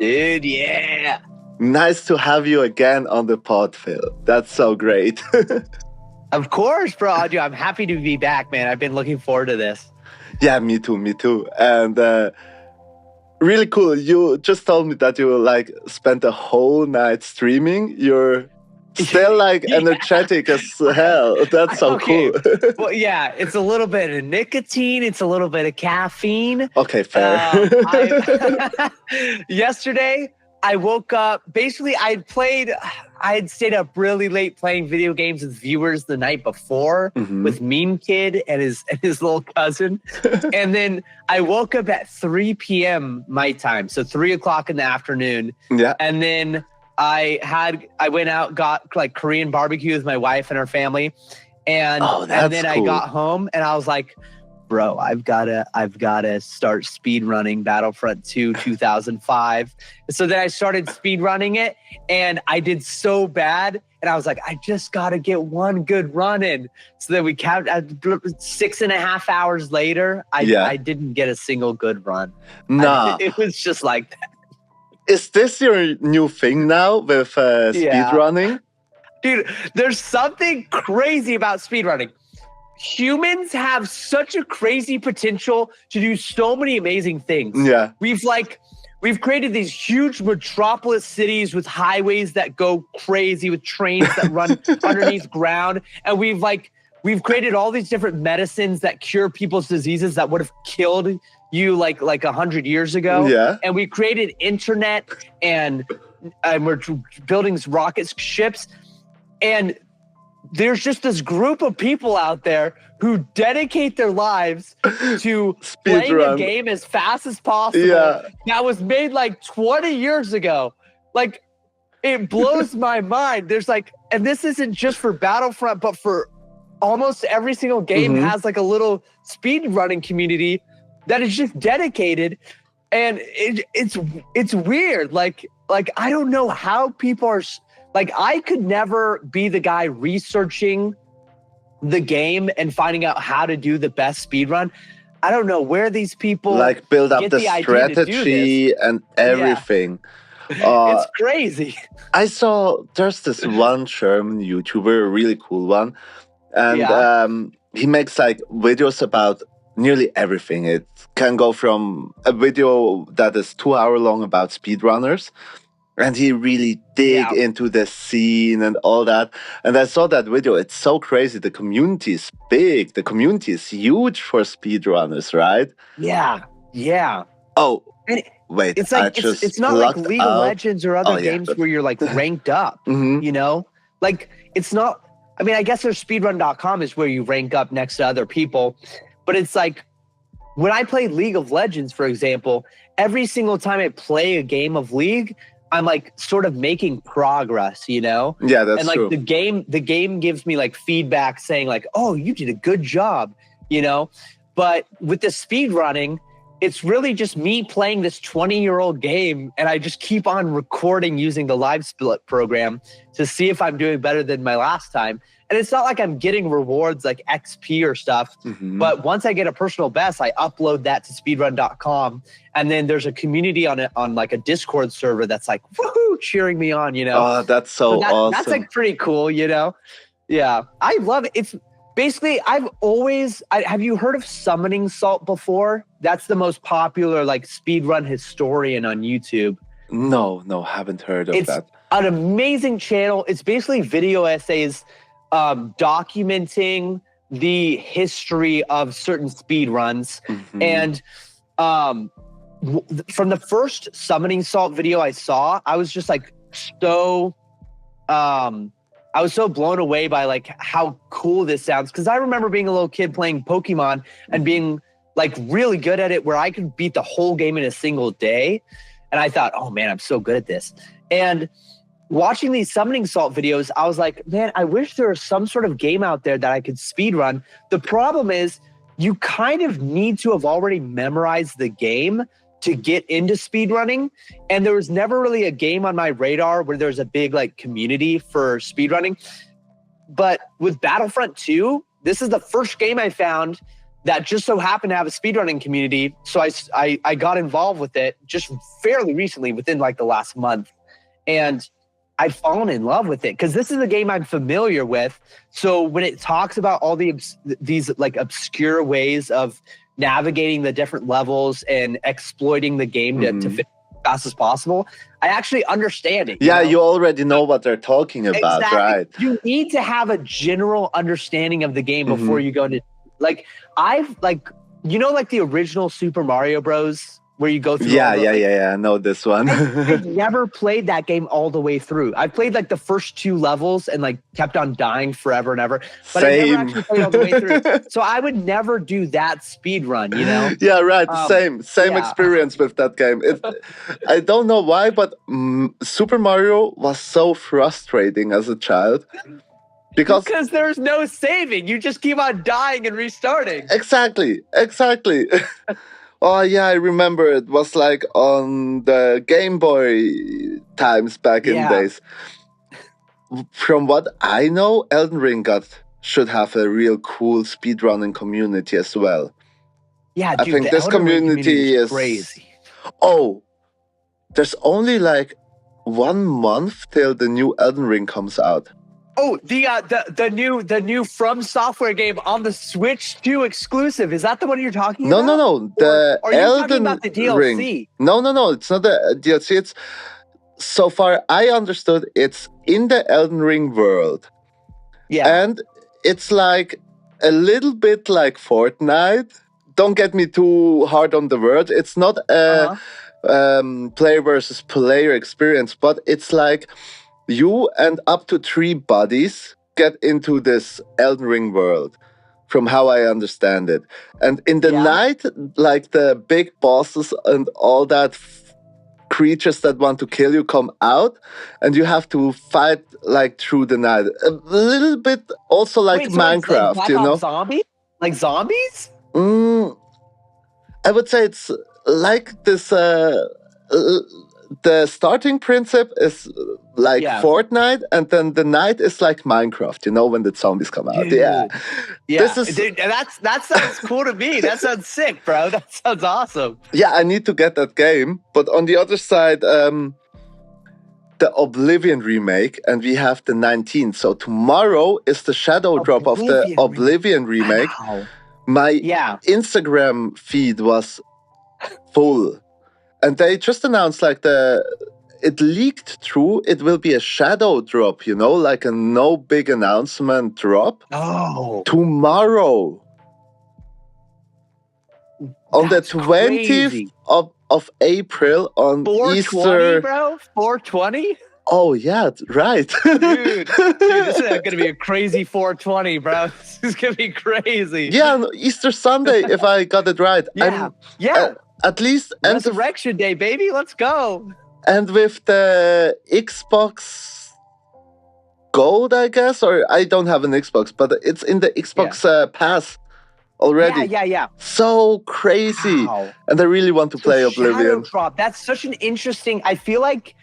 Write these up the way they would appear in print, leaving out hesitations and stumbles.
Dude, yeah. Nice to have you again on the pod, Phil. That's so great. Of course, bro. Dude, I'm happy to be back, man. I've been looking forward to this. Yeah, me too. And really cool. You just told me that you like spent a whole night streaming. You're still like energetic as hell. That's so cool. Well, yeah, it's a little bit of nicotine. It's a little bit of caffeine. Okay, fair. Yesterday, I woke up. Basically, I had stayed up really late playing video games with viewers the night before with Meme Kid and his little cousin. And then I woke up at 3 p.m. my time, so 3 o'clock in the afternoon. Yeah. And then I went out, got like Korean barbecue with my wife and her family. And then cool. I got home and I was like, bro, I've gotta start speedrunning Battlefront 2 2005. So then I started speedrunning it and I did so bad. And I was like, I just gotta get one good run in. So then we counted 6.5 hours later. I didn't get a single good run. No. It was just like that. Is this your new thing now with speedrunning? Dude, there's something crazy about speedrunning. Humans have such a crazy potential to do so many amazing things. Yeah. We've created these huge metropolis cities with highways that go crazy, with trains that run underneath ground. And we've created all these different medicines that cure people's diseases that would have killed you like 100 years ago. Yeah. And we created internet and we're building rockets, ships. And there's just this group of people out there who dedicate their lives to playing a game as fast as possible. Yeah. That was made like 20 years ago. Like, it blows my mind. There's like, and this isn't just for Battlefront, but for almost every single game has like a little speed running community that is just dedicated. And it's weird. Like I don't know how people are. Like, I could never be the guy researching the game and finding out how to do the best speed run. I don't know where these people like build up the strategy and everything. Yeah. It's crazy. I saw there's this one German YouTuber, a really cool one, and he makes like videos about nearly everything. It can go from a video that is 2 hours long about speedrunners. And he really dig into the scene and all that. And I saw that video. It's so crazy. The community is big. The community is huge for speedrunners, right? Yeah. Yeah. Oh, wait. It's like it's not like League of Legends or other games where you're like ranked up. You know? Like, it's not. I mean, I guess there's speedrun.com is where you rank up next to other people. But it's like when I play League of Legends, for example, every single time I play a game of League, I'm like sort of making progress, you know? Yeah, that's and like true. the game gives me like feedback saying like, oh, you did a good job, you know? But with the speed running, it's really just me playing this 20-year-old game, and I just keep on recording using the live split program to see if I'm doing better than my last time. And it's not like I'm getting rewards like XP or stuff, but once I get a personal best, I upload that to speedrun.com, and then there's a community on it on like a Discord server that's like woohoo, cheering me on, you know. Oh, that's so awesome. That's like pretty cool, you know. Yeah, I love it. It's basically have you heard of Summoning Salt before? That's the most popular like speedrun historian on YouTube. No, haven't heard of that. It's an amazing channel. It's basically video essays documenting the history of certain speed runs. And from the first Summoning Salt video I saw, I was just like I was so blown away by like how cool this sounds, because I remember being a little kid playing Pokemon and being like really good at it, where I could beat the whole game in a single day. And I thought, oh man, I'm so good at this. And watching these Summoning Salt videos, I was like, man, I wish there was some sort of game out there that I could speedrun. The problem is you kind of need to have already memorized the game to get into speedrunning. And there was never really a game on my radar where there's a big like community for speedrunning. But with Battlefront 2, this is the first game I found that just so happened to have a speedrunning community. So I got involved with it just fairly recently, within like the last month. And I'd fallen in love with it because this is a game I'm familiar with. So when it talks about all these like obscure ways of navigating the different levels and exploiting the game to fit as fast as possible, I actually understand it. You already know what they're talking about, exactly. Right? You need to have a general understanding of the game before you go into, like, I've like, like the original Super Mario Bros. Where you go through. Yeah. I know this one. I've never played that game all the way through. I've played like the first 2 levels and like kept on dying forever and ever. But I never actually played all the way through. So I would never do that speed run, Yeah, right. Same experience with that game. I don't know why, but Super Mario was so frustrating as a child. Because there's no saving. You just keep on dying and restarting. Exactly. Oh, yeah, I remember it was like on the Game Boy times back in days. From what I know, Elden Ring should have a real cool speedrunning community as well. Yeah, dude, I think this community is crazy. Oh, there's only like 1 month till the new Elden Ring comes out. Oh, the new From Software game on the Switch 2 exclusive. Is that the one you're talking about? No. Are you talking about the DLC? Ring. No. It's not the DLC. It's, so far I understood, it's in the Elden Ring world. Yeah. And it's like a little bit like Fortnite. Don't get me too hard on the word. It's not a player versus player experience, but it's like you and up to 3 buddies get into this Elden Ring world, from how I understand it. And in the night, like the big bosses and all that creatures that want to kill you come out, and you have to fight like through the night. A little bit also like Minecraft, like zombies? Like zombies? I would say it's like this... the starting principle is like Fortnite, and then the night is like Minecraft, when the zombies come out. Dude. Dude, that sounds cool to me. That sounds sick, bro. That sounds awesome. Yeah, I need to get that game. But on the other side, the Oblivion remake, and we have the 19th. So tomorrow is the shadow drop of the Oblivion remake. Wow. My Instagram feed was full. And they just announced like it leaked through, it will be a shadow drop, like a no big announcement drop. Oh. Tomorrow. On the 20th of April on 420, Easter. Bro? 420? Oh, yeah, right. Dude, this is going to be a crazy 420, bro. This is going to be crazy. Yeah, Easter Sunday, if I got it right. Yeah. At least Resurrection Day, baby. Let's go. And with the Xbox Gold, I guess, or I don't have an Xbox, but it's in the Xbox Pass already. Yeah. So crazy. Wow. And I really want to play Oblivion. Shadow drop. That's such an interesting. I feel like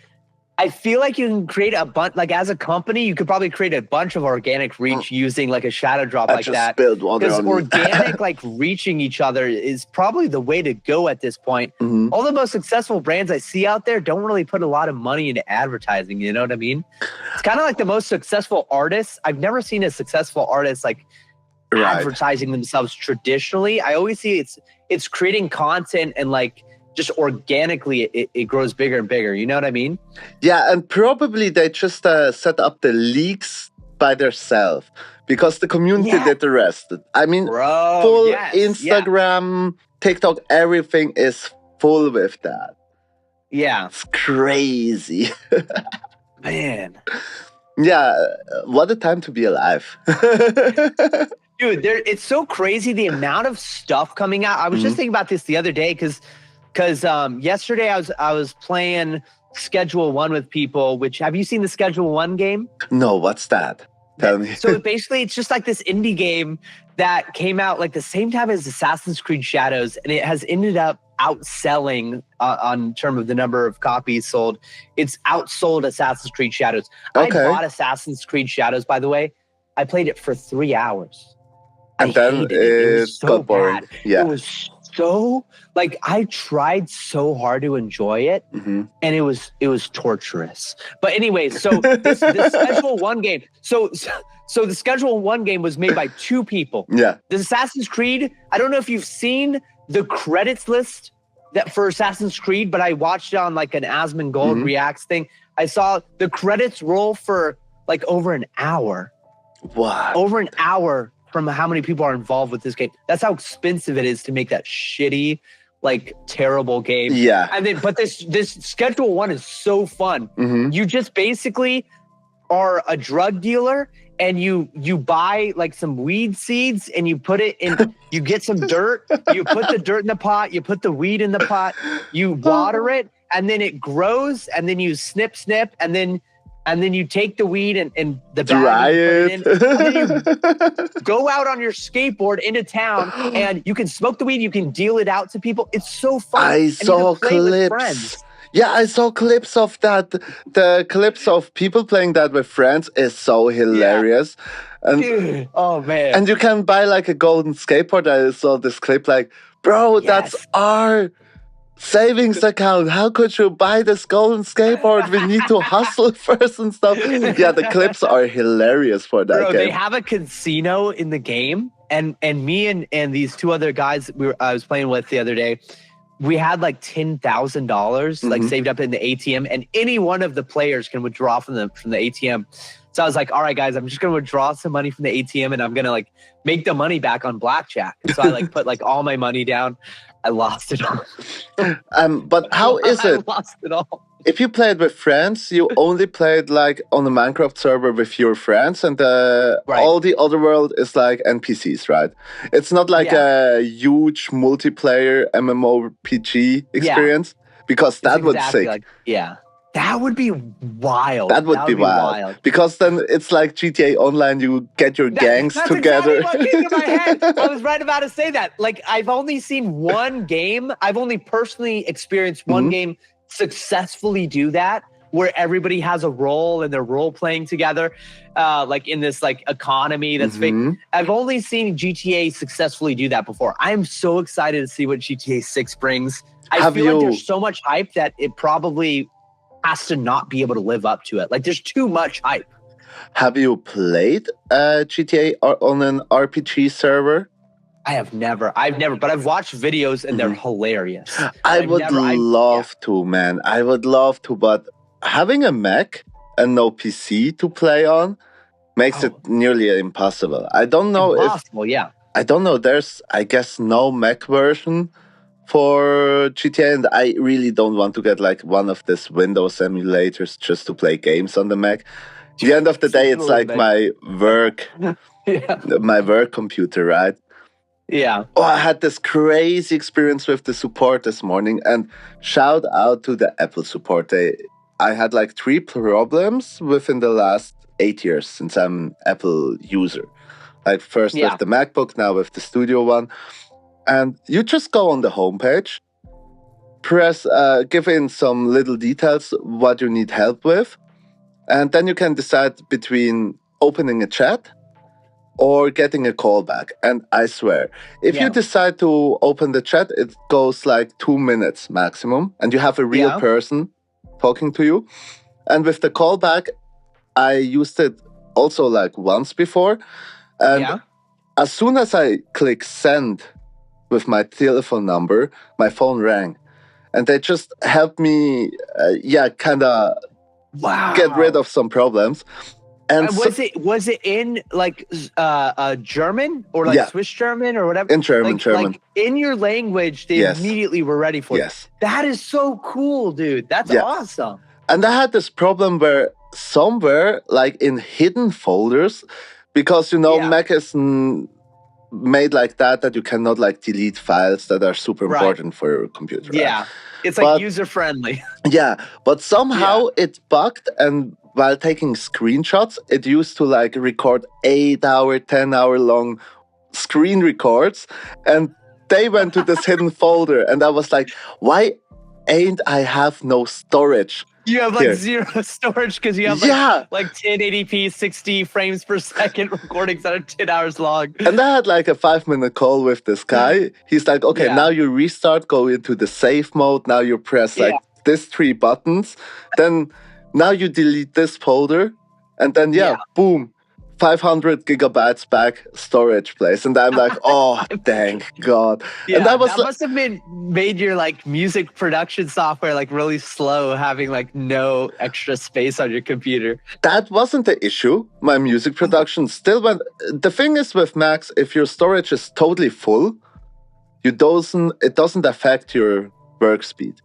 you can create a bunch, like as a company, you could probably create a bunch of organic reach using like a shadow drop like that. Because organic, like reaching each other is probably the way to go at this point. All the most successful brands I see out there don't really put a lot of money into advertising. You know what I mean? It's kind of like the most successful artists. I've never seen a successful artist like advertising themselves traditionally. I always see it's creating content and like, just organically, it grows bigger and bigger. You know what I mean? Yeah, and probably they just set up the leaks by themselves because the community did the rest. I mean, full Instagram, TikTok, everything is full with that. Yeah. It's crazy. Man. Yeah, what a time to be alive. Dude, it's so crazy the amount of stuff coming out. I was just thinking about this the other day because yesterday I was playing Schedule 1 with people, which, have you seen the Schedule 1 game? No, what's that? Tell me. So basically it's just like this indie game that came out like the same time as Assassin's Creed Shadows, and it has ended up outselling on term of the number of copies sold. It's outsold Assassin's Creed Shadows. Okay. I bought Assassin's Creed Shadows, by the way. I played it for 3 hours. And then It was so got boring. bad. Yeah. It was so like I tried so hard to enjoy it, and it was torturous. But anyway, so this Schedule 1 game. So the Schedule 1 game was made by 2 people. Yeah. The Assassin's Creed. I don't know if you've seen the credits list that for Assassin's Creed, but I watched it on like an Asmongold Reacts thing. I saw the credits roll for like over an hour. Wow. Over an hour from how many people are involved with this game. That's how expensive it is to make that shitty, like terrible game. Yeah. And then, but this Schedule 1 is so fun. You just basically are a drug dealer and you buy like some weed seeds and you put it in, you get some dirt, you put the dirt in the pot, you put the weed in the pot, you water it, and then it grows, and then you snip, and then you take the weed and the dry bag it. And then you go out on your skateboard into town and you can smoke the weed, you can deal it out to people. It's so fun. I saw clips. Yeah, I saw clips of that. The clips of people playing that with friends is so hilarious. Yeah. And, dude, oh man. And you can buy like a golden skateboard. I saw this clip like, bro, that's our savings account. How could you buy this golden skateboard? We need to hustle first and stuff. Yeah, the clips are hilarious for that game. They have a casino in the game, and me and these 2 other guys I was playing with the other day, we had like $10,000 like saved up in the ATM, and any one of the players can withdraw from the ATM. So I was like, all right, guys, I'm just going to withdraw some money from the ATM and I'm going to like make the money back on blackjack. So I like put like all my money down. I lost it all. But how is it? I lost it all. If you played with friends, you only played like on the Minecraft server with your friends, and all the other world is like NPCs, right? It's not like a huge multiplayer MMORPG experience, because that would sick. Like, that would be wild. That would be wild. Because then it's like GTA Online, you get your gangs together. That's exactly what came to my head. I was right about to say that. Like, I've only seen one game. I've only personally experienced one game successfully do that, where everybody has a role and they're role playing together, like in this like economy that's fake. I've only seen GTA successfully do that before. I'm so excited to see what GTA 6 brings. I feel like there's so much hype that it probably has to not be able to live up to it. Like, there's too much hype. Have you played GTA on an RPG server? I've never, but I've watched videos and they're hilarious. I would love to, man. I would love to, but having a Mac and no PC to play on makes it nearly impossible. I don't know I don't know. There's, I guess, no Mac version for GTA, and I really don't want to get like one of these Windows emulators just to play games on the Mac. At the end of the day, it's like my work, my work computer, right? Yeah. Oh, I had this crazy experience with the support this morning, and shout out to the Apple support. I had like 3 problems within the last 8 years since I'm an Apple user. Like first with the MacBook, now with the Studio One. And you just go on the homepage, press, give in some little details, what you need help with. And then you can decide between opening a chat or getting a call back. And I swear, if you decide to open the chat, it goes like 2 minutes maximum. And you have a real person talking to you. And with the callback, I used it also like once before. And as soon as I click send with my telephone number, my phone rang. And they just helped me, kind of get rid of some problems. And was it in like German or like Swiss German or whatever? In German, like in your language, they immediately were ready for you. That is so cool, dude. That's awesome. And I had this problem where somewhere, like in hidden folders, because Mac is made like that you cannot like delete files that are super important for your computer. Yeah, it's like user friendly. Yeah, but somehow it bugged, and while taking screenshots, it used to like record 8-hour, 10-hour long screen records, and they went to this hidden folder, and I was like, why ain't I have no storage You have like zero storage because you have like 1080p 60 frames per second recordings that are 10 hours long. And I had like a 5-minute call with this guy. He's like, okay, now you restart, go into the save mode. Now you press like these 3 buttons. Then now you delete this folder. And then, boom. 500 gigabytes back storage place, and I'm like, oh, thank God. Yeah, and that must have made your like music production software like really slow, having like no extra space on your computer. That wasn't the issue. My music production still went. The thing is with Macs, if your storage is totally full, it doesn't affect your work speed.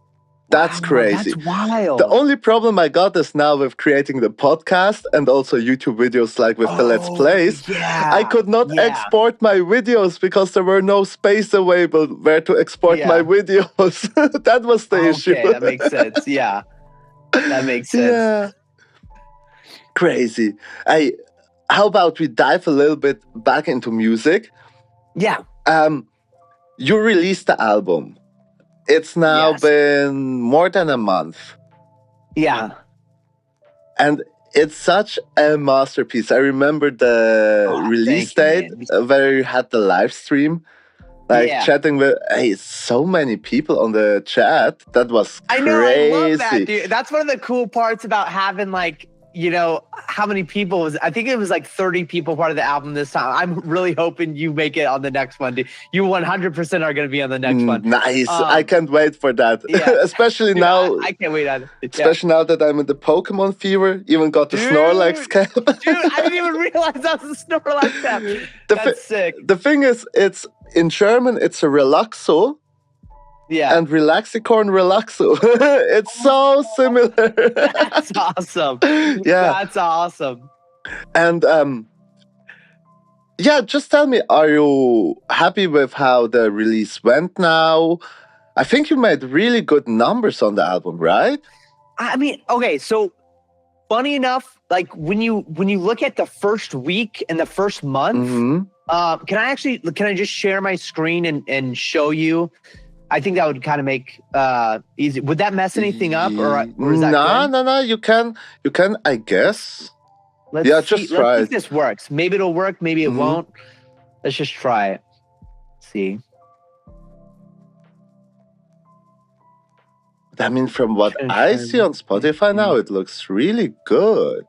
That's crazy. That's wild. The only problem I got is now with creating the podcast and also YouTube videos like with the Let's Plays. Yeah, I could not export my videos because there were no space available where to export my videos. That was the issue. Okay, that makes sense. Yeah, that makes sense. Yeah. Crazy. How about we dive a little bit back into music? Yeah. You released the album. It's now been more than a month. Yeah. And it's such a masterpiece. I remember the release date where you had the live stream, like chatting with so many people on the chat. That was crazy. I know, I love that, dude. That's one of the cool parts about having like, you know, how many people was, I think it was like 30 people part of the album this time. I'm really hoping you make it on the next one, dude. You 100% are going to be on the next one. Nice. I can't wait for that. Yeah. Especially dude, now. I can't wait on it. Especially now that I'm in the Pokemon fever. Even got the Snorlax cap. Dude, I didn't even realize that was a Snorlax cap. That's sick. The thing is, it's in German, it's a Relaxo. Yeah. And Relaxicorn Relaxo. It's so similar. That's awesome. Yeah. That's awesome. And just tell me, are you happy with how the release went now? I think you made really good numbers on the album, right? I mean, okay, so funny enough, like when you look at the first week and the first month, can I just share my screen and show you? I think that would kind of make easy. Would that mess anything up, or is that good? No. You can. I guess. Let's just see. try. Let's see if this works. Maybe it'll work. Maybe it won't. Let's just try it. Let's see. I mean, from what I see on Spotify now, it looks really good.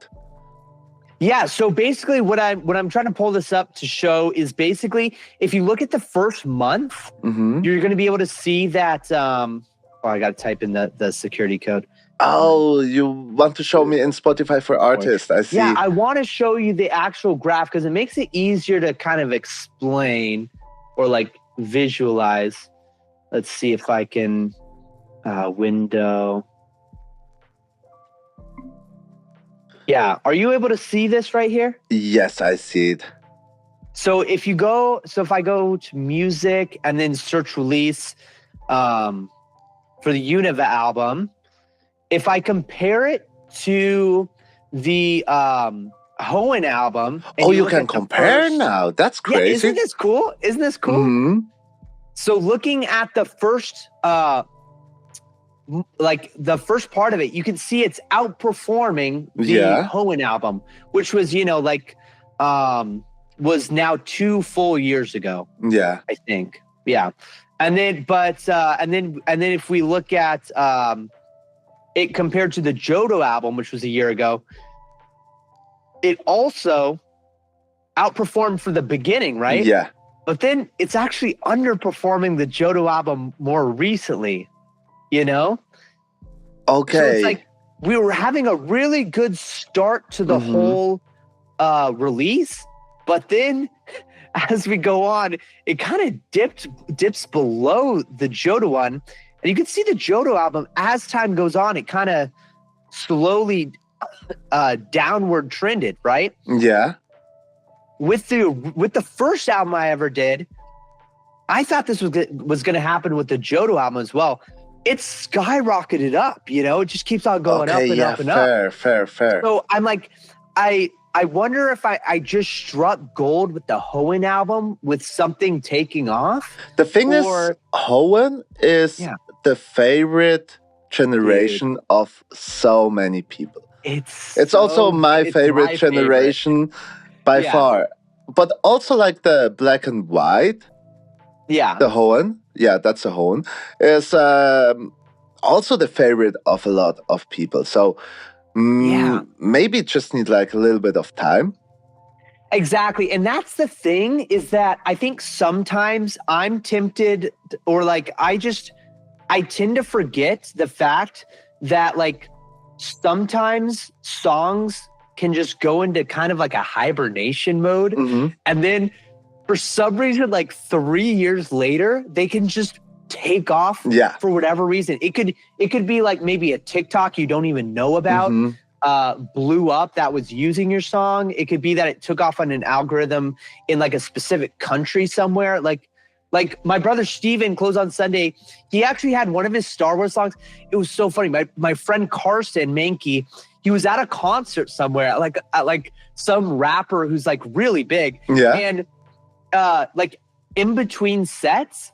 Yeah, so basically what I'm trying to pull this up to show is basically if you look at the first month, you're going to be able to see that I got to type in the security code. Oh, you want to show me in Spotify for Artists. I see. Yeah, I want to show you the actual graph because it makes it easier to kind of explain or like visualize. Let's see if I can window. Yeah, are you able to see this right here? Yes, I see it. So if I go to music and then search release for the Univa album, if I compare it to the Hoenn album. You can compare now. That's crazy. Yeah, isn't this cool? Isn't this cool? Mm-hmm. So looking at the first the first part of it, you can see it's outperforming the Hoenn album, which was, was now 2 full years ago. Yeah. I think. Yeah. And then, and then if we look at it compared to the Johto album, which was a year ago, it also outperformed for the beginning, right? Yeah. But then it's actually underperforming the Johto album more recently. Okay. So it's like we were having a really good start to the whole release, but then as we go on, it kind of dips below the Johto one, and you can see the Johto album as time goes on, it kind of slowly downward trended, right? Yeah. With the first album I ever did, I thought this was going to happen with the Johto album as well. It's skyrocketed up, it just keeps on going up and up and up. Fair. So I'm like, I wonder if I just struck gold with the Hoenn album with something taking off. The thing is, Hoenn is the favorite generation of so many people. It's also my favorite generation by far. But also like the black and white. Yeah. The Hoenn. Yeah, that's a Hoenn. Is also the favorite of a lot of people. So maybe it just needs like a little bit of time. Exactly. And that's the thing, is that I think sometimes I'm tempted, or like I tend to forget the fact that like sometimes songs can just go into kind of like a hibernation mode. And then for some reason, like 3 years later, they can just take off for whatever reason. It could be like maybe a TikTok you don't even know about blew up that was using your song. It could be that it took off on an algorithm in like a specific country somewhere. Like my brother Steven, Close on Sunday, he actually had one of his Star Wars songs. It was so funny. My friend Carson Mankey, he was at a concert somewhere, like some rapper who's like really big. Yeah. And like in between sets,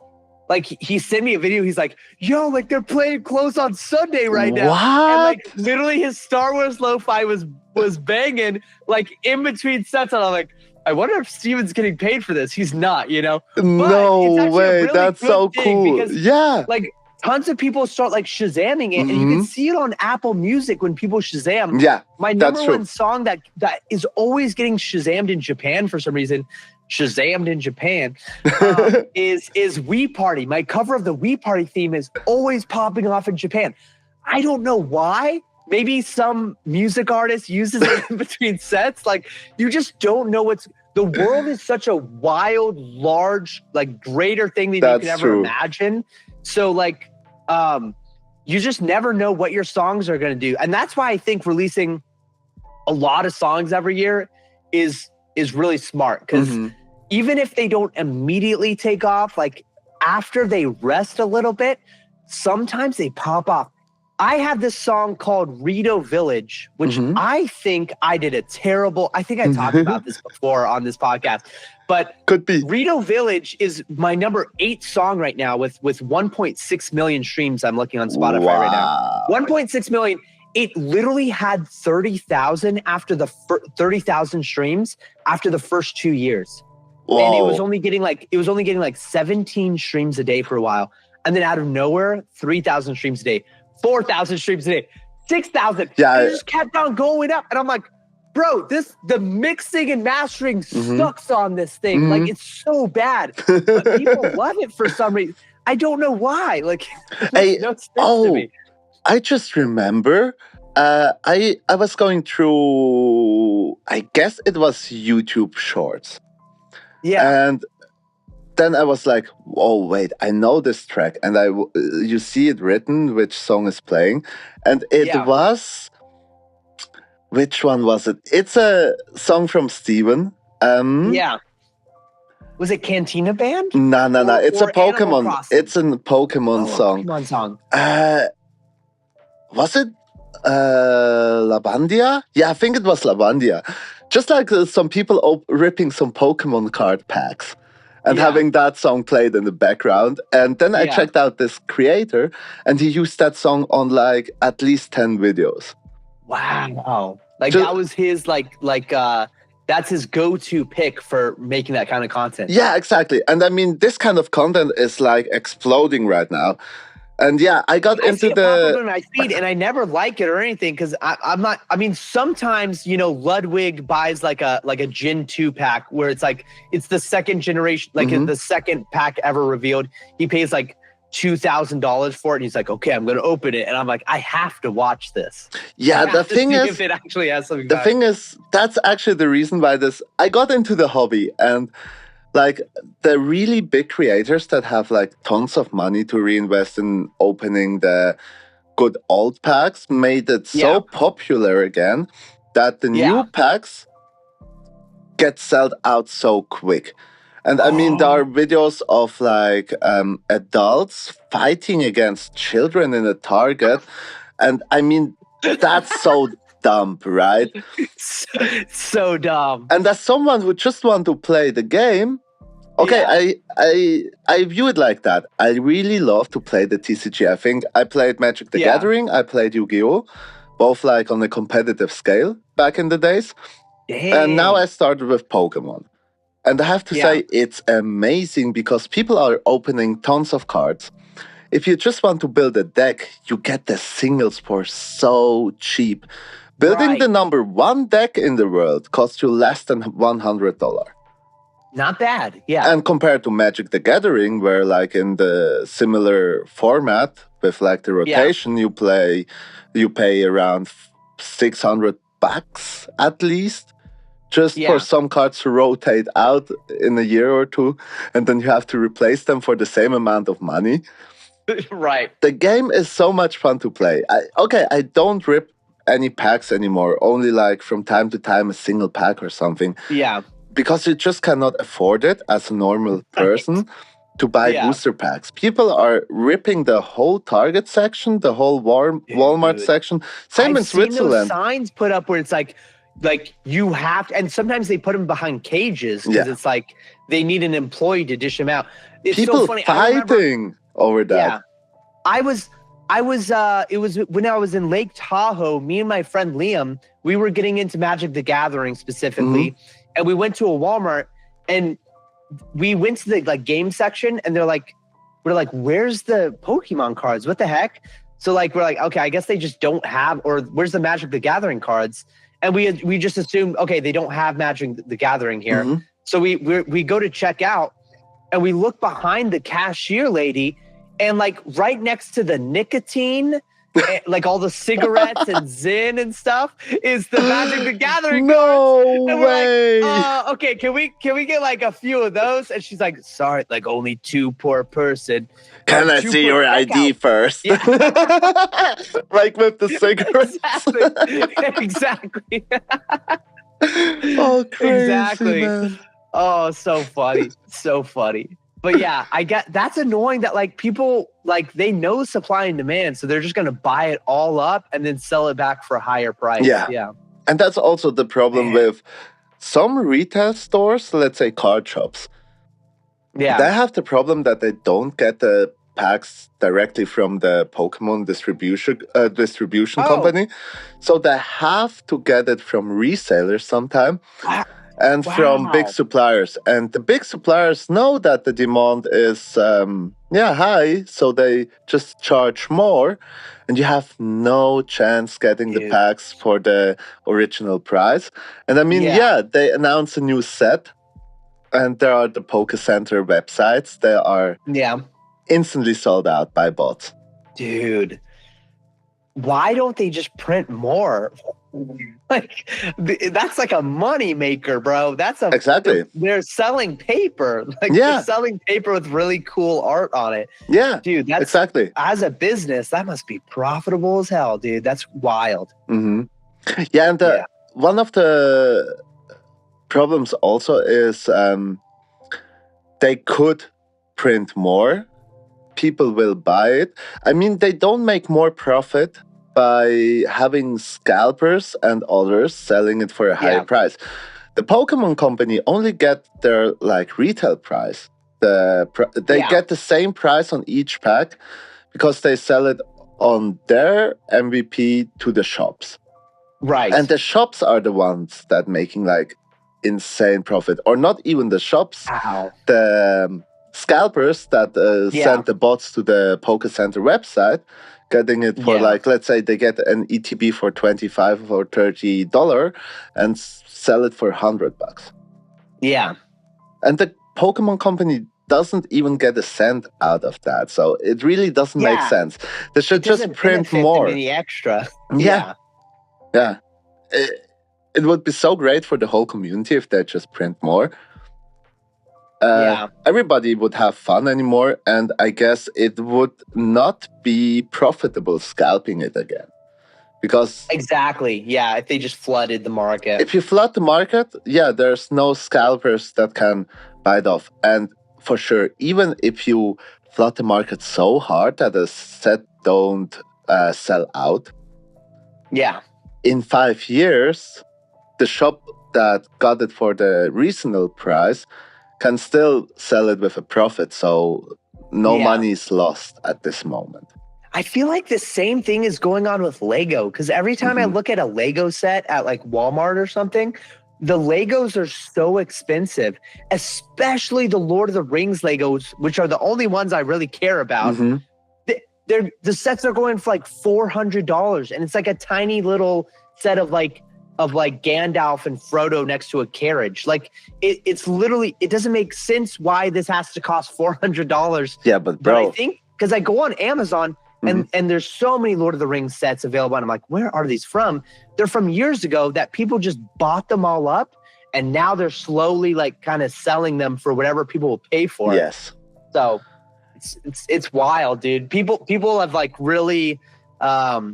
like he sent me a video. He's like, yo, like they're playing Close on Sunday right now. What? And like literally his Star Wars lo-fi was banging like in between sets. And I'm like, I wonder if Steven's getting paid for this. He's not, you know? But no way. Really that's so cool. Because, yeah. Like tons of people start like Shazamming it, and you can see it on Apple Music when people Shazam. Yeah. My number one song that is always getting Shazammed in Japan for some reason, Shazammed in Japan, is We Party. My cover of the We Party theme is always popping off in Japan. I don't know why. Maybe some music artist uses it in between sets. Like, you just don't know the world is such a wild, large, like greater thing than you could ever imagine. So like, you just never know what your songs are going to do. And that's why I think releasing a lot of songs every year is really smart. Because even if they don't immediately take off, like after they rest a little bit, sometimes they pop off. I have this song called Rito Village, which I think I did I think I talked about this before on this podcast, but could be. Rito Village is my number 8 song right now with 1.6 million streams. I'm looking on Spotify right now. 1.6 million. It literally had 30,000 after the 30,000 streams after the first 2 years. Whoa. And it was only getting like 17 streams a day for a while. And then out of nowhere, 3,000 streams a day. 4,000 streams a day, 6,000. Yeah, it just kept on going up, and I'm like, bro, the mixing and mastering sucks on this thing. Like, it's so bad, but people love it for some reason. I don't know why. Like, it no sense to me. I just remember, I was going through, I guess it was YouTube Shorts. Yeah, and then I was like, oh, wait, I know this track. And you see it written, which song is playing. And it was, which one was it? It's a song from Steven. Yeah. Was it Cantina Band? No. It's a Pokemon. It's a Pokemon song. Pokemon song. Was it Labandia? Yeah, I think it was Labandia. Just like some people ripping some Pokemon card packs. And having that song played in the background. And then I checked out this creator, and he used that song on like at least 10 videos. Wow. Like that was his that's his go-to pick for making that kind of content. Yeah, exactly. And I mean, this kind of content is like exploding right now. And yeah, I got into the my feed, and I never like it or anything because I'm not. I mean, sometimes Ludwig buys like a Gen 2 pack where it's like it's the second generation, like the second pack ever revealed. He pays like $2,000 for it, and he's like, "Okay, I'm going to open it," and I'm like, "I have to watch this." Yeah, the thing is, if it actually has something. The thing is, that's actually the reason why I got into the hobby. And like the really big creators that have like tons of money to reinvest in opening the good old packs made it so popular again that the new packs get sold out so quick. And I mean, there are videos of like adults fighting against children in a Target. And I mean, that's so dumb, right? So dumb. And as someone who just want to play the game, Okay, Yeah. I view it like that. I really love to play the TCG. I think I played Magic the Yeah. Gathering, I played Yu-Gi-Oh! Both like on a competitive scale back in the days. And now Dang. I started with Pokemon. And I have to Yeah. say, it's amazing because people are opening tons of cards. If you just want to build a deck, you get the singles for so cheap. Building the Right. number one deck in the world costs you less than $100. Not bad. Yeah. And compared to Magic the Gathering, where like in the similar format with like the rotation, you pay around $600 at least just for some cards to rotate out in a year or two, and then you have to replace them for the same amount of money. Right. The game is so much fun to play. I don't rip any packs anymore, only like from time to time a single pack or something. Yeah. Because you just cannot afford it as a normal person to buy booster packs. People are ripping the whole Target section, the whole Walmart section. Same in Switzerland. I've seen those signs put up where it's like you have to, and sometimes they put them behind cages because it's like they need an employee to dish them out. It's people so funny. Fighting over that. Yeah. It was when I was in Lake Tahoe, me and my friend Liam, we were getting into Magic the Gathering specifically. And we went to a Walmart and we went to the like game section and we're like, where's the Pokemon cards? What the heck? So like, we're like, okay, I guess they just don't have, or where's the Magic the Gathering cards? And we just assumed, okay, they don't have Magic the Gathering here. So we go to check out and we look behind the cashier lady and like right next to the nicotine, like all the cigarettes and Zyn and stuff is the Magic the Gathering cards. And way. Like, okay, can we get like a few of those? And she's like, sorry, like only 2 per person. Can I see your ID first? Yeah. Like with the cigarettes. Exactly. Oh, crazy, exactly. man. Oh, so funny. So funny. But yeah, I get that's annoying that like people like they know supply and demand, so they're just gonna buy it all up and then sell it back for a higher price. Yeah. And that's also the problem with some retail stores, let's say card shops. Yeah. They have the problem that they don't get the packs directly from the Pokemon distribution company. So they have to get it from resellers sometime. And from big suppliers. And the big suppliers know that the demand is high, so they just charge more, and you have no chance getting the packs for the original price. And I mean, they announce a new set, and there are the Poké Center websites. They are instantly sold out by bots. Dude, why don't they just print more? Like that's like a money maker, bro. Exactly. They're selling paper. Like they're selling paper with really cool art on it. Yeah, dude. That's exactly. As a business, that must be profitable as hell, dude. That's wild. Yeah, and one of the problems also is they could print more. People will buy it. I mean, they don't make more profit by having scalpers and others selling it for a higher price. The Pokemon company only get their like retail price. They get the same price on each pack because they sell it on their MVP to the shops. Right. And the shops are the ones that making like insane profit, or not even the shops. The scalpers that send the bots to the Poké Center website, getting it for like, let's say they get an ETB for $25 or $30 and sell it for $100. Yeah. And the Pokemon company doesn't even get a cent out of that. So it really doesn't make sense. They should just print more. Any extra. Yeah. It would be so great for the whole community if they just print more. Everybody would have fun anymore, and I guess it would not be profitable scalping it again. Because exactly, if they just flooded the market. If you flood the market, there's no scalpers that can buy it off. And for sure, even if you flood the market so hard that a set don't sell out, in 5 years, the shop that got it for the reasonable price can still sell it with a profit. So no money is lost at this moment. I feel like the same thing is going on with Lego, because every time I look at a Lego set at like Walmart or something, the Legos are so expensive, especially the Lord of the Rings Legos, which are the only ones I really care about. The sets are going for like $400, and it's like a tiny little set of like Gandalf and Frodo next to a carriage. Like it's literally, it doesn't make sense why this has to cost $400. Yeah, but bro, I think because I go on Amazon and there's so many Lord of the Rings sets available, and I'm like, where are these from? They're from years ago that people just bought them all up, and now they're slowly like kind of selling them for whatever people will pay for. Yes. So it's wild, dude. People have like really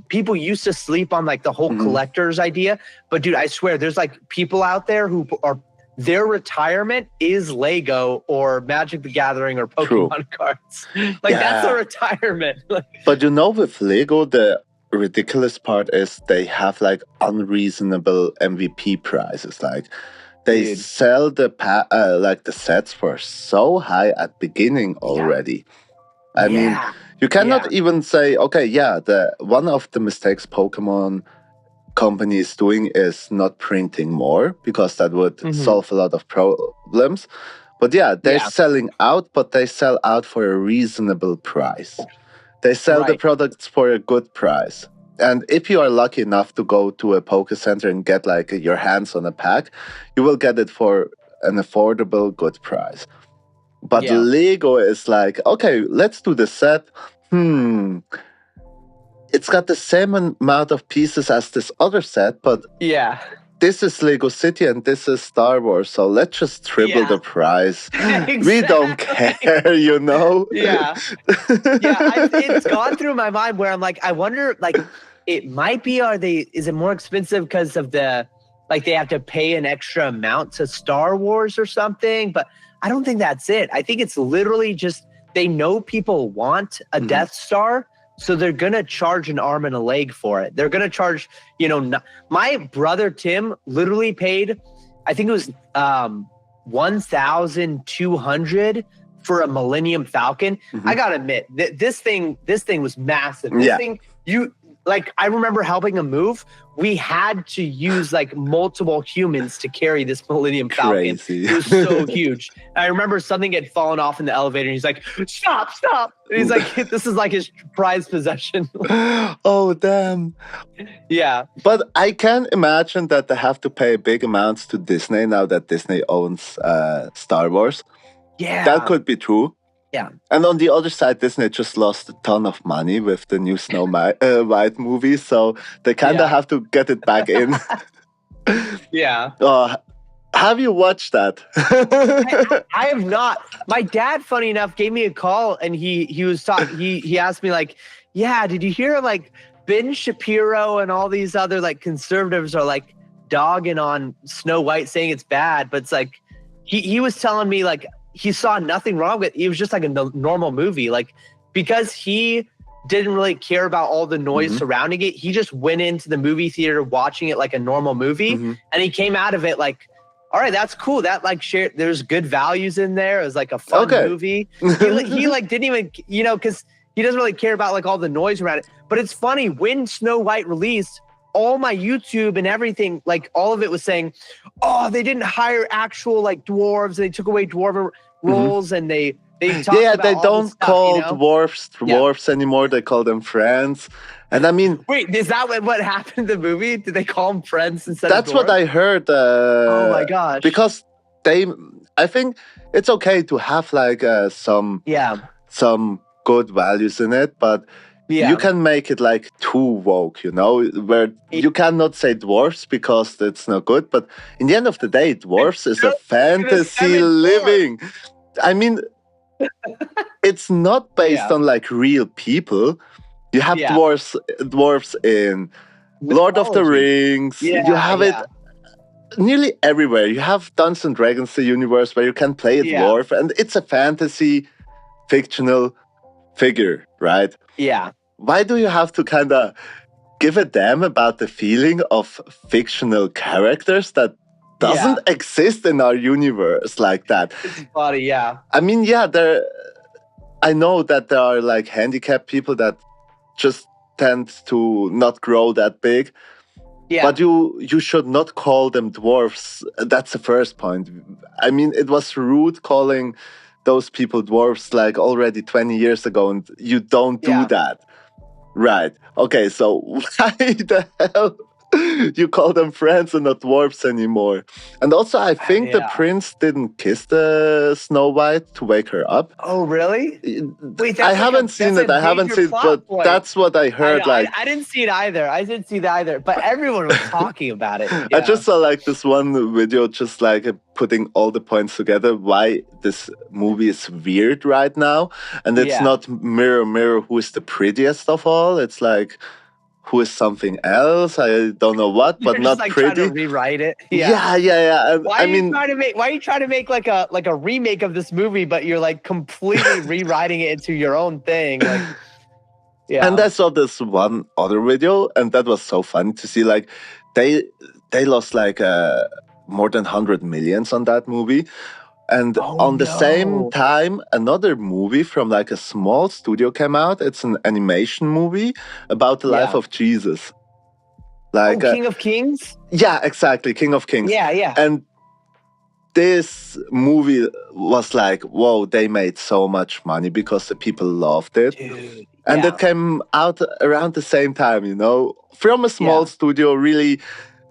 people used to sleep on like the whole collector's idea, but dude, I swear there's like people out there who are, their retirement is Lego or Magic the Gathering or Pokemon cards. Like that's a retirement. But you know, with Lego, the ridiculous part is they have like unreasonable MVP prices. Like they sell the like the sets for so high at beginning already. I mean, you cannot even say, okay, the one of the mistakes Pokemon company is doing is not printing more, because that would solve a lot of problems. But they're selling out, but they sell out for a reasonable price. They sell the products for a good price. And if you are lucky enough to go to a Poke Center and get like your hands on a pack, you will get it for an affordable, good price. But Lego is like, okay, let's do the set. It's got the same amount of pieces as this other set, but this is Lego City and this is Star Wars, so let's just triple the price. Exactly. We don't care, you know? It's gone through my mind where I'm like, I wonder, like, it might be, is it more expensive because of the, like, they have to pay an extra amount to Star Wars or something? But I don't think that's it. I think it's literally just, they know people want a Death Star, so they're going to charge an arm and a leg for it. They're going to charge, my brother Tim literally paid, I think it was $1,200 for a Millennium Falcon. I got to admit, this thing was massive. This thing, I remember helping him move. We had to use like multiple humans to carry this Millennium Falcon. Crazy. It was so huge. I remember something had fallen off in the elevator, and he's like, stop. And he's like, this is like his prized possession. Oh, damn. Yeah. But I can imagine that they have to pay big amounts to Disney now that Disney owns Star Wars. Yeah. That could be true. Yeah. And on the other side, Disney just lost a ton of money with the new Snow White movie, so they kind of have to get it back in. Have you watched that? I have not. My dad, funny enough, gave me a call, and he was talking. He asked me like, did you hear like Ben Shapiro and all these other like conservatives are like dogging on Snow White, saying it's bad, but it's like he was telling me like, he saw nothing wrong with it. It was just like a normal movie. Like, because he didn't really care about all the noise surrounding it, he just went into the movie theater watching it like a normal movie. And he came out of it like, all right, that's cool. That like there's good values in there. It was like a fun movie. He like didn't even, because he doesn't really care about like all the noise around it. But it's funny, when Snow White released, all my YouTube and everything, like all of it was saying, oh, they didn't hire actual like dwarves. They took away dwarf roles, and they talked about they all don't stuff, call dwarves anymore. They call them friends. And I mean, wait, is that what happened in the movie? Did they call them friends instead of dwarves? That's what I heard. Oh my gosh! Because I think it's okay to have like some good values in it, but you can make it like too woke, where you cannot say dwarfs because it's not good. But in the end of the day, dwarfs is a fantasy living. I mean, it's not based on like real people. You have dwarfs in Lord of the Rings. You have it nearly everywhere. You have Dungeons and Dragons, the universe where you can play a dwarf, and it's a fantasy fictional figure, right? Yeah. Why do you have to kind of give a damn about the feeling of fictional characters that doesn't exist in our universe like that. It's funny, yeah. I mean, I know that there are like handicapped people that just tend to not grow that big. Yeah. But you should not call them dwarfs. That's the first point. I mean, it was rude calling those people dwarfs like already 20 years ago, and you don't do that. Right. Okay, so why the hell you call them friends and not dwarfs anymore? And also, I think the prince didn't kiss the Snow White to wake her up. Oh, really? Wait, I haven't seen it. I haven't seen it, but that's what I heard. I didn't see it either. But everyone was talking about it. Yeah. I just saw like this one video, just like putting all the points together, why this movie is weird right now. And it's not mirror, mirror, who is the prettiest of all. It's like, who is something else? I don't know what, but not like pretty. Trying to rewrite it. Yeah. And, why are you trying to make like a remake of this movie, but you're like completely rewriting it into your own thing? Like, And I saw this one other video, and that was so funny to see. Like, they lost like more than 100 millions on that movie. And on the same time, another movie from like a small studio came out. It's an animation movie about the life of Jesus. Like King of Kings? Yeah, exactly. King of Kings. Yeah. And this movie was like, whoa, they made so much money because the people loved it. Dude, and it came out around the same time, from a small studio, really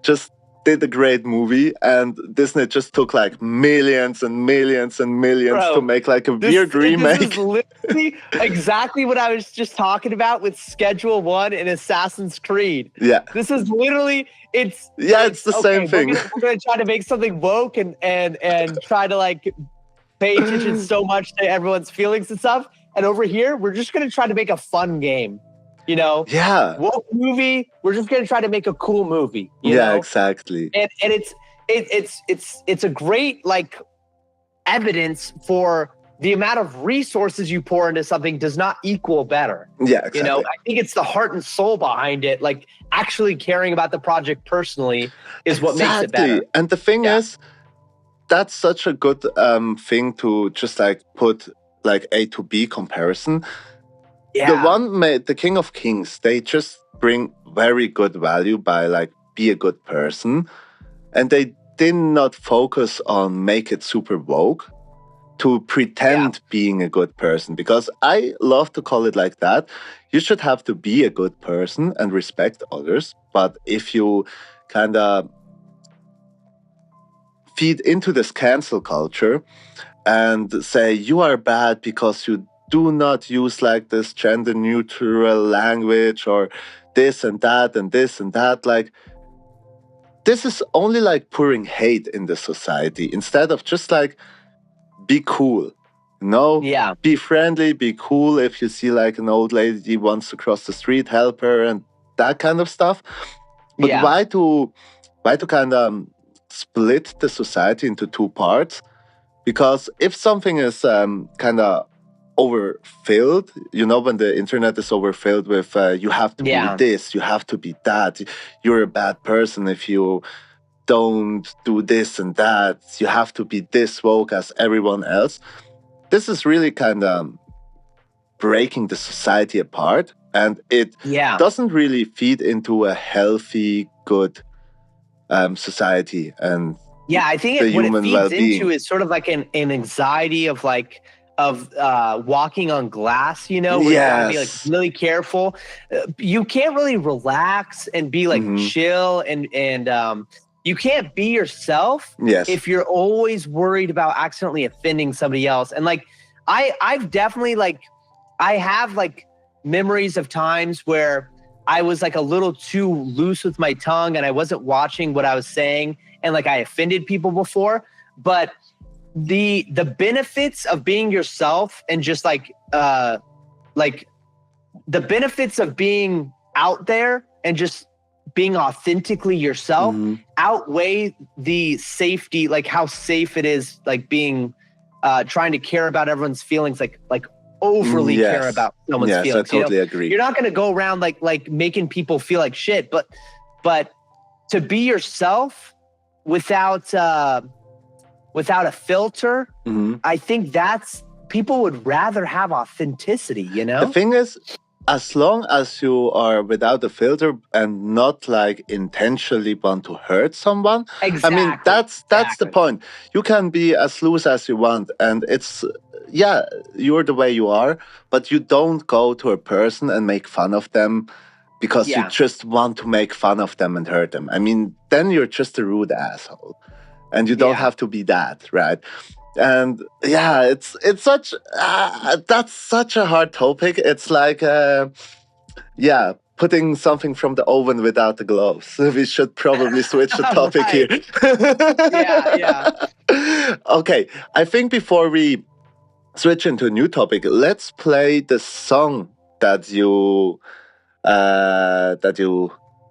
just did a great movie, and Disney just took like millions and millions and millions to make like a weird remake. This is literally exactly what I was just talking about with Schedule 1 in Assassin's Creed. Yeah. This is literally, it's the same thing. We're gonna try to make something woke and try to like pay attention so much to everyone's feelings and stuff. And over here, we're just gonna try to make a fun game. Woke movie. We're just gonna try to make a cool movie. You know? Exactly. And it's a great like evidence for the amount of resources you pour into something does not equal better. Yeah, exactly. I think it's the heart and soul behind it. Like actually caring about the project personally is what makes it better. And the thing is, that's such a good thing to just like put like A to B comparison. Yeah. The King of Kings, they just bring very good value by like be a good person. And they did not focus on make it super woke to pretend being a good person. Because I love to call it like that. You should have to be a good person and respect others. But if you kind of feed into this cancel culture and say you are bad because you do not use like this gender neutral language or this and that and this and that. Like, this is only like pouring hate in the society instead of just like be cool. Be friendly, be cool. If you see like an old lady wants to cross the street, help her and that kind of stuff. But why to kind of split the society into two parts? Because if something is kind of overfilled, when the internet is overfilled with you have to be this, you have to be that, you're a bad person if you don't do this and that, you have to be this woke as everyone else. This is really kind of breaking the society apart, and it doesn't really feed into a healthy, good society. And I think what it feeds into is sort of like an anxiety of like walking on glass, where you gotta be like really careful. You can't really relax and be like chill and you can't be yourself if you're always worried about accidentally offending somebody else. And like I've definitely like I have like memories of times where I was like a little too loose with my tongue and I wasn't watching what I was saying and like I offended people before. But the benefits of being yourself and just like the benefits of being out there and just being authentically yourself outweigh the safety, like how safe it is, like being trying to care about everyone's feelings, like overly care about someone's feelings. I totally agree. You're not going to go around like making people feel like shit, but to be yourself without a filter. Mm-hmm. I think people would rather have authenticity, you know? The thing is, as long as you are without a filter and not like intentionally want to hurt someone, Exactly. I mean, that's the point. You can be as loose as you want, and it's, yeah, you're the way you are, but you don't go to a person and make fun of them because you just want to make fun of them and hurt them. I mean, then you're just a rude asshole, and you don't have to be that, right? And yeah, it's such that's such a hard topic. It's like putting something from the oven without the gloves. We should probably switch the topic here. Okay, I think before we switch into a new topic, let's play the song that you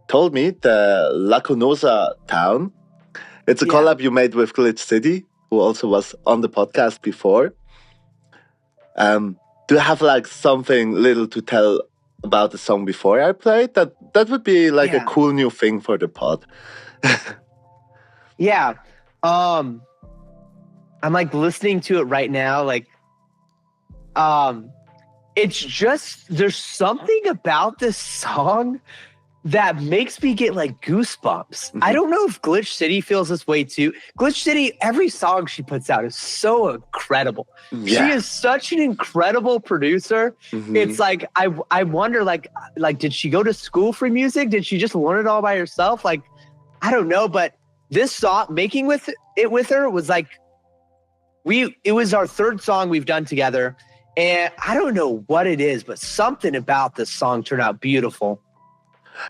told me, the Lacunosa Town. It's a collab you made with Glitch City, who also was on the podcast before. Do you have like something little to tell about the song before I play it? That would be like a cool new thing for the pod. Yeah. I'm like listening to it right now. Like, it's just, there's something about this song that makes me get like goosebumps. Mm-hmm. I don't know if Glitch City feels this way too. Glitch City, every song she puts out is so incredible. Yeah. She is such an incredible producer. Mm-hmm. It's like, I wonder, like, did she go to school for music? Did she just learn it all by herself? Like, I don't know, but this song, making with her was like, it was our third song we've done together. And I don't know what it is, but something about this song turned out beautiful.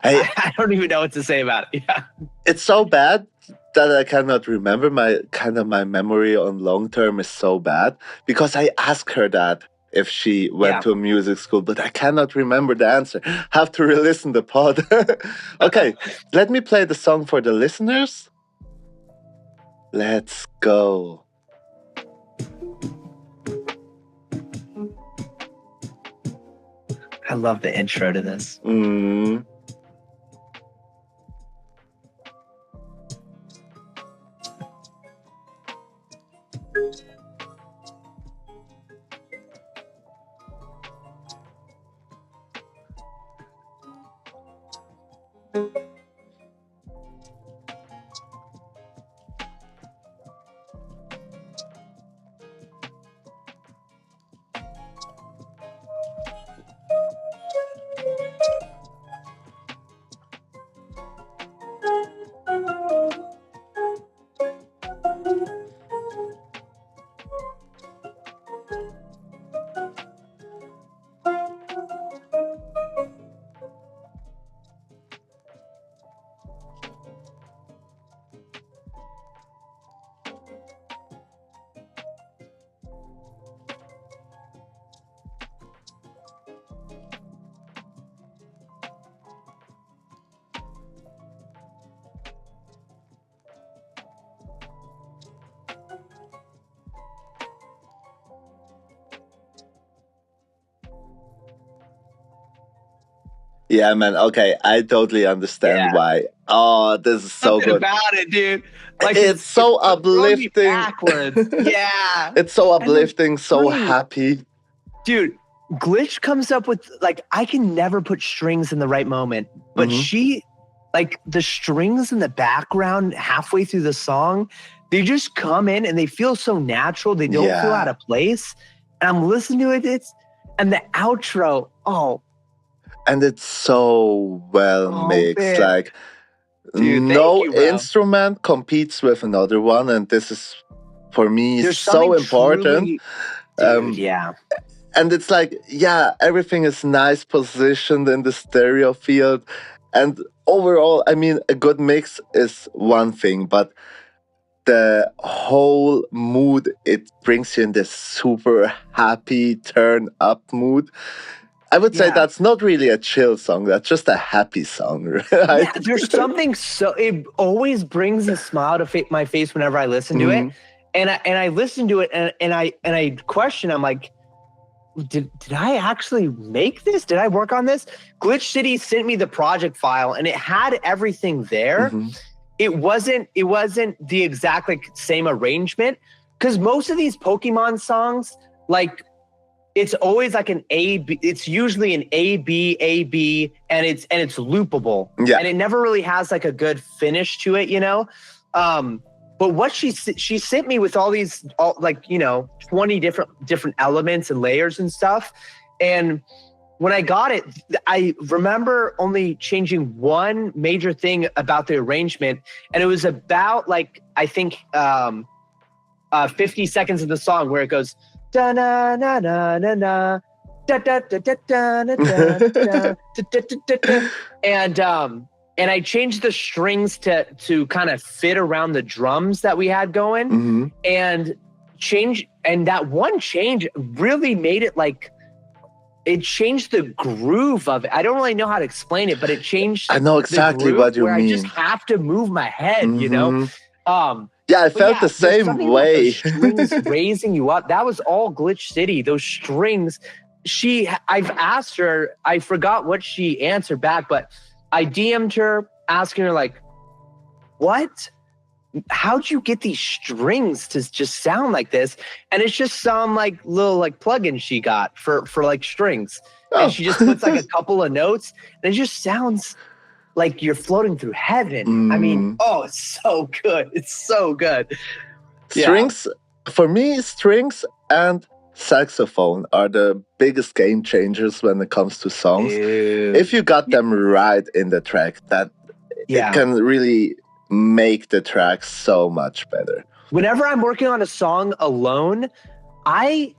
I don't even know what to say about it. Yeah. It's so bad that I cannot remember. My memory on long term is so bad because I asked her that if she went to a music school, but I cannot remember the answer. Have to re-listen the pod. Okay, let me play the song for the listeners. Let's go. I love the intro to this. Yeah, man. Okay, I totally understand why. Oh, this is so good about it, dude. Like it's so uplifting. Yeah, it's so uplifting, so happy, dude. Glitch comes up with like, I can never put strings in the right moment, but she, like, the strings in the background halfway through the song, they just come in and they feel so natural. They don't feel out of place. And I'm listening to it. And the outro. And it's so well mixed. Man. Like, dude, no instrument competes with another one. And this is, for me, so important. Dude, And it's like, everything is nice positioned in the stereo field. And overall, I mean, a good mix is one thing, but the whole mood, it brings you in this super happy, turn up mood. I would say that's not really a chill song. That's just a happy song, right? Yeah, there's something it always brings a smile to my face whenever I listen to it. And I listen to it and I question, I'm like, did I actually make this? Did I work on this? Glitch City sent me the project file and it had everything there. it wasn't the exact like same arrangement, because most of these Pokemon songs, like it's always like an A B. It's usually an A B, and it's loopable. Yeah. And it never really has like a good finish to it, you know. But what she sent me with all these, like, you know, 20 different elements and layers and stuff. And when I got it, I remember only changing one major thing about the arrangement, and it was about like I think 50 seconds of the song where it goes da na na na na na da da da da da da da da, and I changed the strings to kind of fit around the drums that we had going, and that one change really made it like it changed the groove of it. I don't really know how to explain it, but it changed. I know exactly what you mean. I just have to move my head, you know. Yeah, I felt the same way. The strings raising you up. That was all Glitch City. Those strings. I've asked her. I forgot what she answered back, but I DM'd her asking her like, "What? How'd you get these strings to just sound like this?" And it's just some like little like plugin she got for like strings, and she just puts like a couple of notes, and it just sounds like you're floating through heaven. I mean, oh, it's so good. It's so good. Strings, for me, strings and saxophone are the biggest game changers when it comes to songs. Dude. If you got them right in the track, it can really make the track so much better. Whenever I'm working on a song alone, I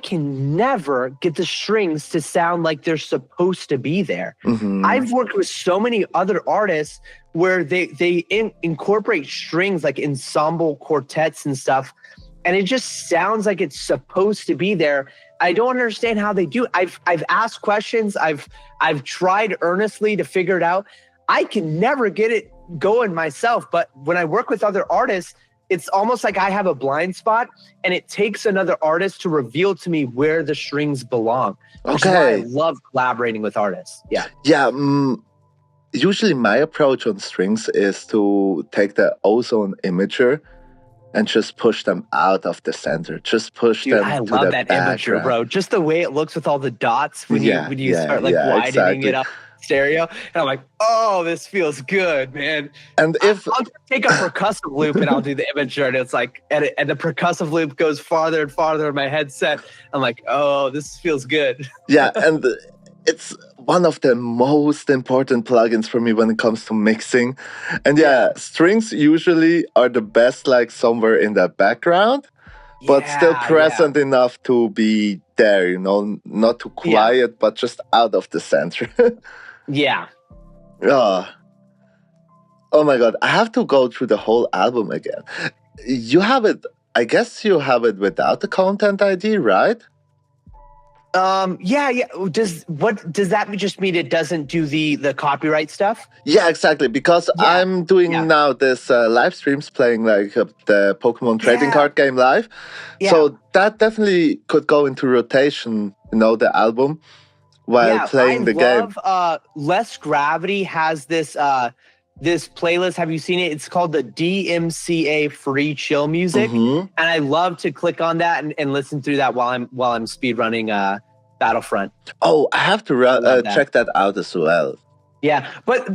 can never get the strings to sound like they're supposed to be there. I've worked with so many other artists where they incorporate strings like ensemble quartets and stuff, and it just sounds like it's supposed to be there. I don't understand how they do. I've asked questions. I've tried earnestly to figure it out. I can never get it going myself, but when I work with other artists, it's almost like I have a blind spot, and it takes another artist to reveal to me where the strings belong. Which is why I love collaborating with artists. Yeah. Usually my approach on strings is to take the ozone imager and just push them out of the center. Just push them to the background. I love that imager, bro. Just the way it looks with all the dots when you start like widening it up stereo. And I'm like, oh, this feels good, man. And if I'll take a percussive loop and I'll do the imager, and it's like, and the percussive loop goes farther and farther in my headset. I'm like, oh, this feels good. Yeah, and it's one of the most important plugins for me when it comes to mixing. And strings usually are the best, like somewhere in the background, but still present enough to be there, you know, not too quiet, but just out of the center. Oh my God, I have to go through the whole album again. You have it, I guess you have it without the content ID, right? Does that just mean it doesn't do the copyright stuff? Yeah, exactly. Because I'm doing now this live streams playing like the Pokemon trading card game live. So that definitely could go into rotation, you know, the album while playing the game. Less Gravity has this playlist. Have you seen it? It's called the DMCA Free Chill Music, and I love to click on that and listen through that while I'm speedrunning Battlefront. Oh, I have to check that out as well. Yeah, but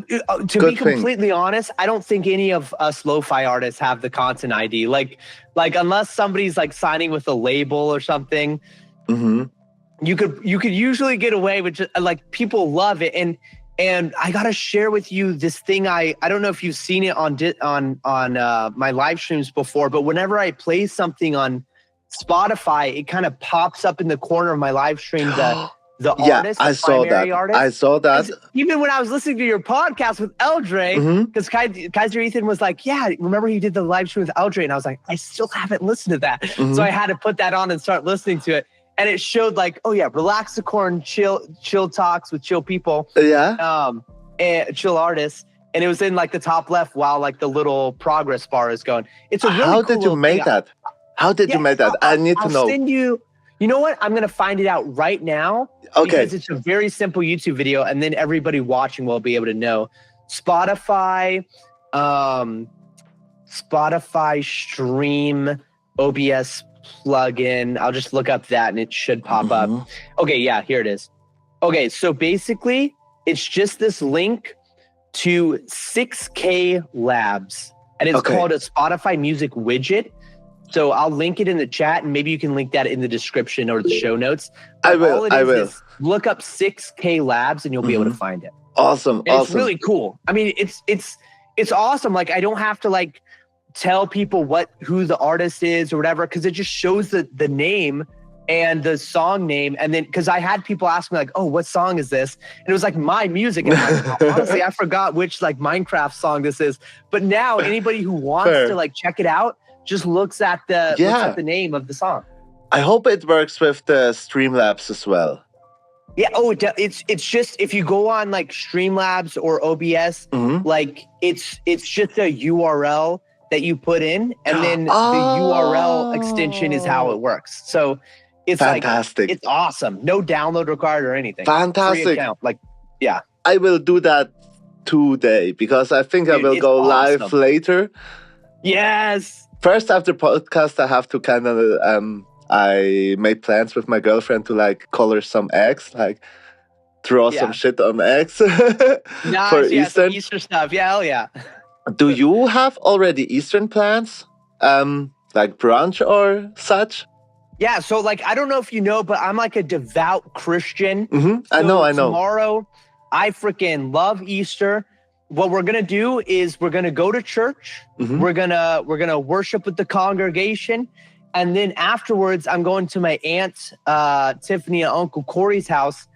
to be completely honest, I don't think any of us lo-fi artists have the content ID. Like unless somebody's like signing with a label or something, you could usually get away with just, like, people love it. And I gotta share with you this thing. I don't know if you've seen it on my live streams before, but whenever I play something on Spotify, it kind of pops up in the corner of my live stream the artist. I saw that. Artist. I saw that. Even when I was listening to your podcast with Eldre, because Kaiser Ethan was like, "Yeah, remember he did the live stream with Eldre?" And I was like, "I still haven't listened to that." So I had to put that on and start listening to it. And it showed like, oh yeah, Relaxicorn chill talks with chill people. And chill artists. And it was in like the top left while like the little progress bar is going. It's a really How cool did you make that? How did you make that? I need to know. I'll send you. You know what? I'm going to find it out right now. Because it's a very simple YouTube video, and then everybody watching will be able to know. Spotify, Spotify stream OBS plugin. I'll just look up that and it should pop up. Okay, yeah, here it is. Okay, so basically it's just this link to 6K Labs, and it's called a Spotify music widget. So I'll link it in the chat, and maybe you can link that in the description or the show notes. But I will. All it is look up 6K Labs, and you'll be able to find it. Awesome. And it's really cool. I mean, it's awesome. Like, I don't have to like tell people who the artist is or whatever, because it just shows the name and the song name. And then, because I had people ask me like, oh, what song is this? And it was like my music. And I'm like, honestly, I forgot which like Minecraft song this is. But now anybody who wants to like check it out just looks at the name of the song. I hope it works with the Streamlabs as well. Yeah. Oh, it's just, if you go on like Streamlabs or OBS, like it's just a URL that you put in, and then the URL extension is how it works. So it's fantastic. Like, it's awesome. No download required or anything. Fantastic. Free account. Like, yeah. I will do that today, because I think I will go live later. Yes. First, after podcast, I have to kind of, I made plans with my girlfriend to like color some eggs, like draw some shit on eggs for Easter. Easter stuff. Yeah, hell yeah. Do you have already Eastern plans? Like brunch or such? Yeah, so like, I don't know if you know, but I'm like a devout Christian. I know. Tomorrow, I freaking love Easter. What we're gonna do is we're gonna go to church. We're gonna worship with the congregation, and then afterwards, I'm going to my aunt Tiffany and Uncle Corey's house,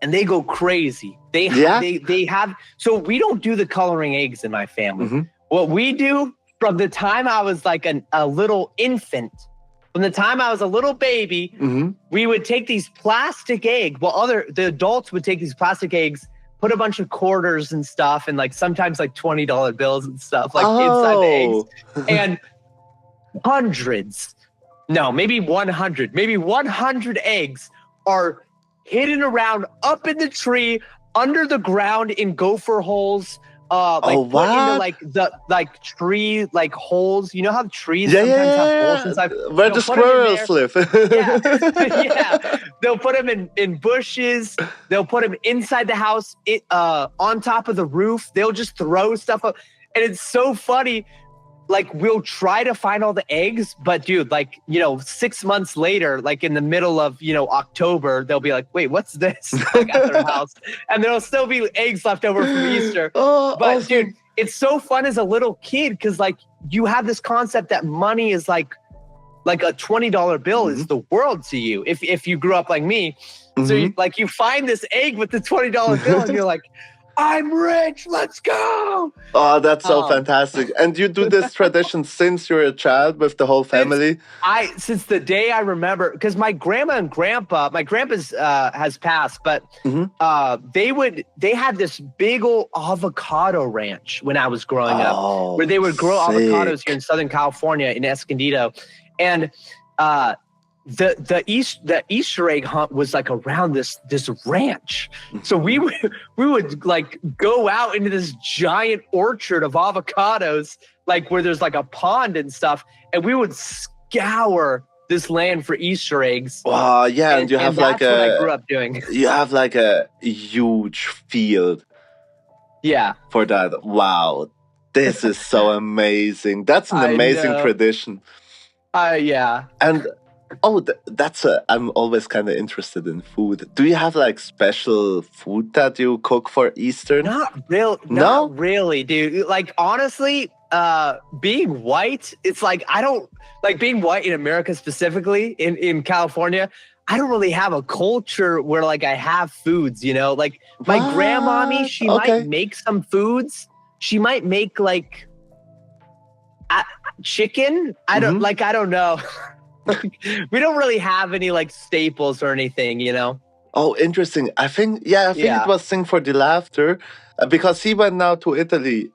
and they go crazy. They have. So we don't do the coloring eggs in my family. What we do, from the time I was like a little infant, from the time I was a little baby, we would take these plastic eggs. Well, the adults would take these plastic eggs, put a bunch of quarters and stuff, and like sometimes like $20 bills and stuff like inside the eggs, and hundreds, no, maybe 100 eggs are hidden around up in the tree, under the ground, in gopher holes. Put into like the tree like holes. You know how trees sometimes have holes inside? Where the squirrels live. Yeah. They'll put them in bushes. They'll put them inside the house, on top of the roof. They'll just throw stuff up. And it's so funny. Like, we'll try to find all the eggs, but dude, like, 6 months later, like in the middle of, October, they'll be like, wait, what's this? Like, at their house. And there'll still be eggs left over from Easter. But awesome. Dude, it's so fun as a little kid, because like, you have this concept that money is like a $20 bill is the world to you. If you grew up like me. So you find this egg with the $20 bill and you're like, I'm rich, let's go. Oh, that's so fantastic. And you do this tradition since you're a child with the whole family? Since the day I remember, because my grandma and grandpa, my grandpa's has passed, but they had this big old avocado ranch when I was growing up, where they would grow avocados here in Southern California in Escondido. And the Easter egg hunt was like around this ranch. So we would like go out into this giant orchard of avocados, like where there's like a pond and stuff, and we would scour this land for Easter eggs. Wow, yeah, and you have that's what I grew up doing. You have like a huge field. Yeah. For that. Wow. This is so amazing. That's an amazing tradition. Yeah. And I'm always kind of interested in food. Do you have like special food that you cook for Easter? Not really, dude. Like, honestly, being white, it's like, I don't like being white in America, specifically in California. I don't really have a culture where like I have foods, like my grandmommy, she might make some foods. She might make like chicken. I don't know. We don't really have any like staples or anything, Oh, interesting. I think it was Sing for the Laughter, because he went now to Italy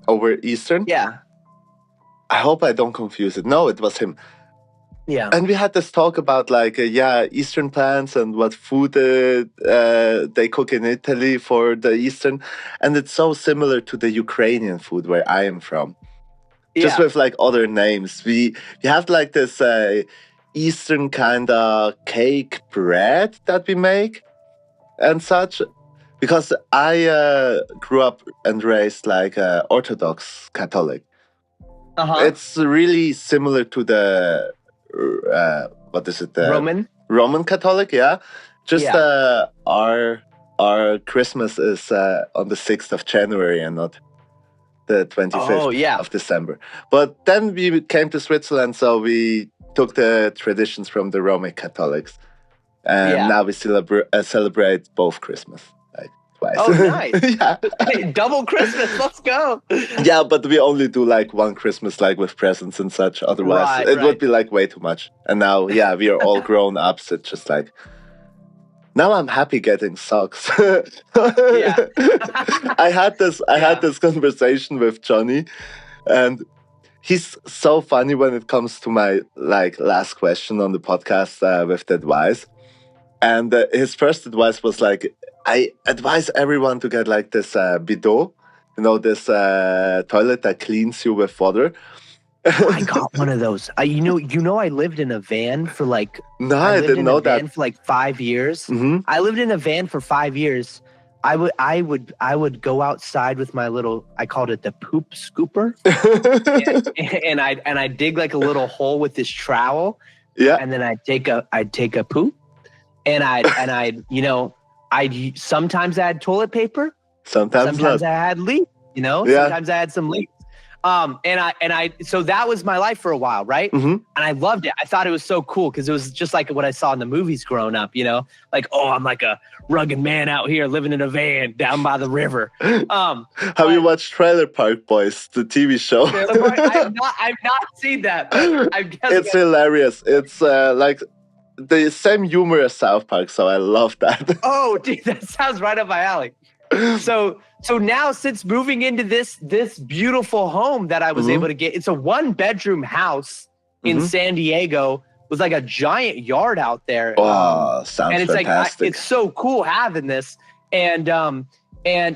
over Easter. Yeah. I hope I don't confuse it. No, it was him. Yeah. And we had this talk about like Eastern plants and what food they cook in Italy for the Eastern, and it's so similar to the Ukrainian food where I am from, just with like other names. We have like this Eastern kind of cake bread that we make and such. Because I grew up and raised like Orthodox Catholic. It's really similar to the what is it? Roman Catholic, yeah. Just our Christmas is on the 6th of January and not the 25th of December. But then we came to Switzerland, so we took the traditions from the Roman Catholics, and now we celebrate both Christmas. Twice. Oh, nice. Hey, double Christmas. Let's go. Yeah, but we only do like one Christmas, like with presents and such. Otherwise, it would be like way too much. And now, we are all grown ups. It's just like, now I'm happy getting socks. I had this conversation with Johnny, and he's so funny when it comes to my like last question on the podcast with the advice. And his first advice was like, I advise everyone to get like this bidot, this toilet that cleans you with water. I got one of those. I lived in a van for like. No, I didn't know that. Van for like 5 years. Mm-hmm. I lived in a van for 5 years. I would go outside with my little. I called it the poop scooper, and I dig like a little hole with this trowel. Yeah. And then I'd take a poop, and I'd sometimes I had toilet paper. Sometimes I had leaves. Sometimes I had some leaves. So that was my life for a while, right? Mm-hmm. And I loved it. I thought it was so cool because it was just like what I saw in the movies growing up, like, oh, I'm like a rugged man out here living in a van down by the river. Have you watched Trailer Park Boys, the TV show? I've not seen that. But it's hilarious. It's like the same humor as South Park, so I love that. Oh, dude, that sounds right up my alley. So now, since moving into this beautiful home that I was able to get, it's a 1-bedroom house in San Diego with like a giant yard out there. Oh, sounds and it's fantastic. Like it's so cool having this. And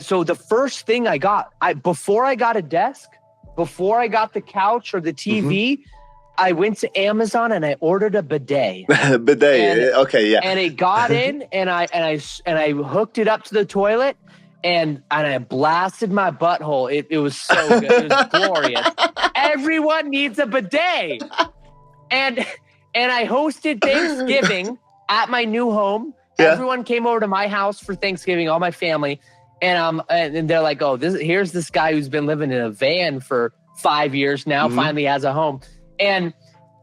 so the first thing I got, before I got a desk, before I got the couch or the TV, I went to Amazon and I ordered a bidet. Okay, yeah. And it got in, and I hooked it up to the toilet. And I blasted my butthole. It was so good. It was glorious. Everyone needs a bidet. And I hosted Thanksgiving at my new home. Yeah. Everyone came over to my house for Thanksgiving, all my family. And they're like, oh, here's this guy who's been living in a van for 5 years now, finally has a home. And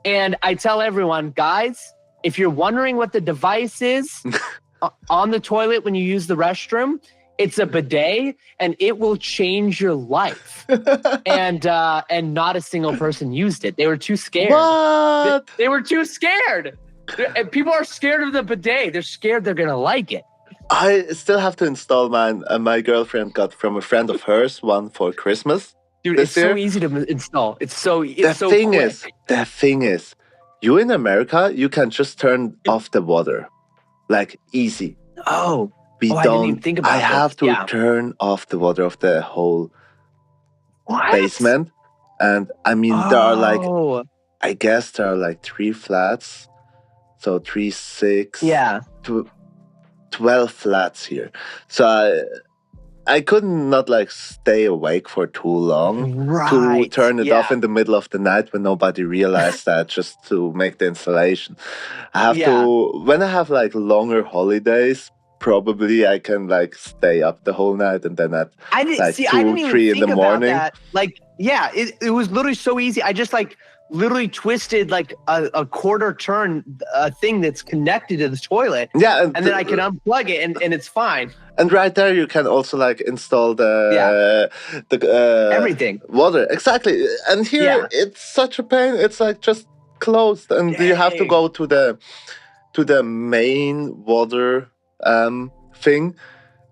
I tell everyone, guys, if you're wondering what the device is on the toilet when you use the restroom, it's a bidet, and it will change your life. And not a single person used it. They were too scared. What? They were too scared. And people are scared of the bidet. They're scared they're going to like it. I still have to install mine. My girlfriend got from a friend of hers one for Christmas. Dude, it's so easy to install. The thing is, you in America, you can just turn off the water. Like, easy. Oh. I didn't even think about I have to turn off the water of the whole basement. And I mean, there are like, I guess there are like 3 flats. So 3, 6, 12 flats here. So I could not like stay awake for too long to turn it off in the middle of the night when nobody realized that, just to make the installation. I have to, when I have like longer holidays, probably I can like stay up the whole night, and then at I didn't 2, 3 in the morning. That. Like, it was literally so easy. I just like literally twisted like a quarter turn thing that's connected to the toilet. Yeah, and then I can unplug it, and it's fine. And right there, you can also like install the everything water. Exactly. And here it's such a pain. It's like just closed, and you have to go to the main water thing,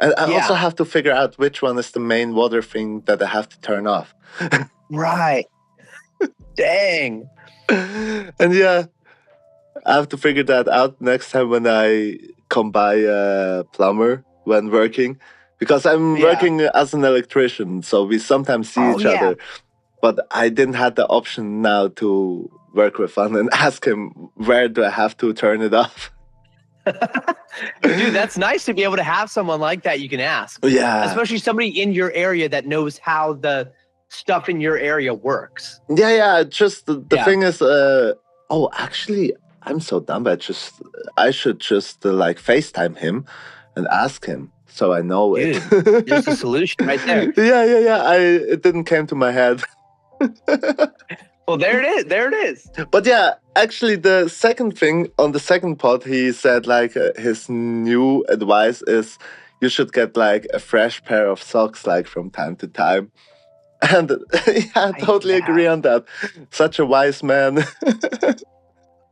and I also have to figure out which one is the main water thing that I have to turn off. Right. Dang. And I have to figure that out next time when I come by a plumber when working. Because I'm working as an electrician, so we sometimes see each other. But I didn't have the option now to work with one and ask him, where do I have to turn it off? Dude, that's nice to be able to have someone like that you can ask. Yeah. Especially somebody in your area that knows how the stuff in your area works. Yeah. Just the thing is, actually, I'm so dumb. I should just like FaceTime him and ask him so I know Dude, it. there's a solution right there. Yeah. It didn't came to my head. Well, there it is. But yeah, actually, the second thing on the second pod, he said like his new advice is you should get like a fresh pair of socks like from time to time. And I totally agree on that. Such a wise man.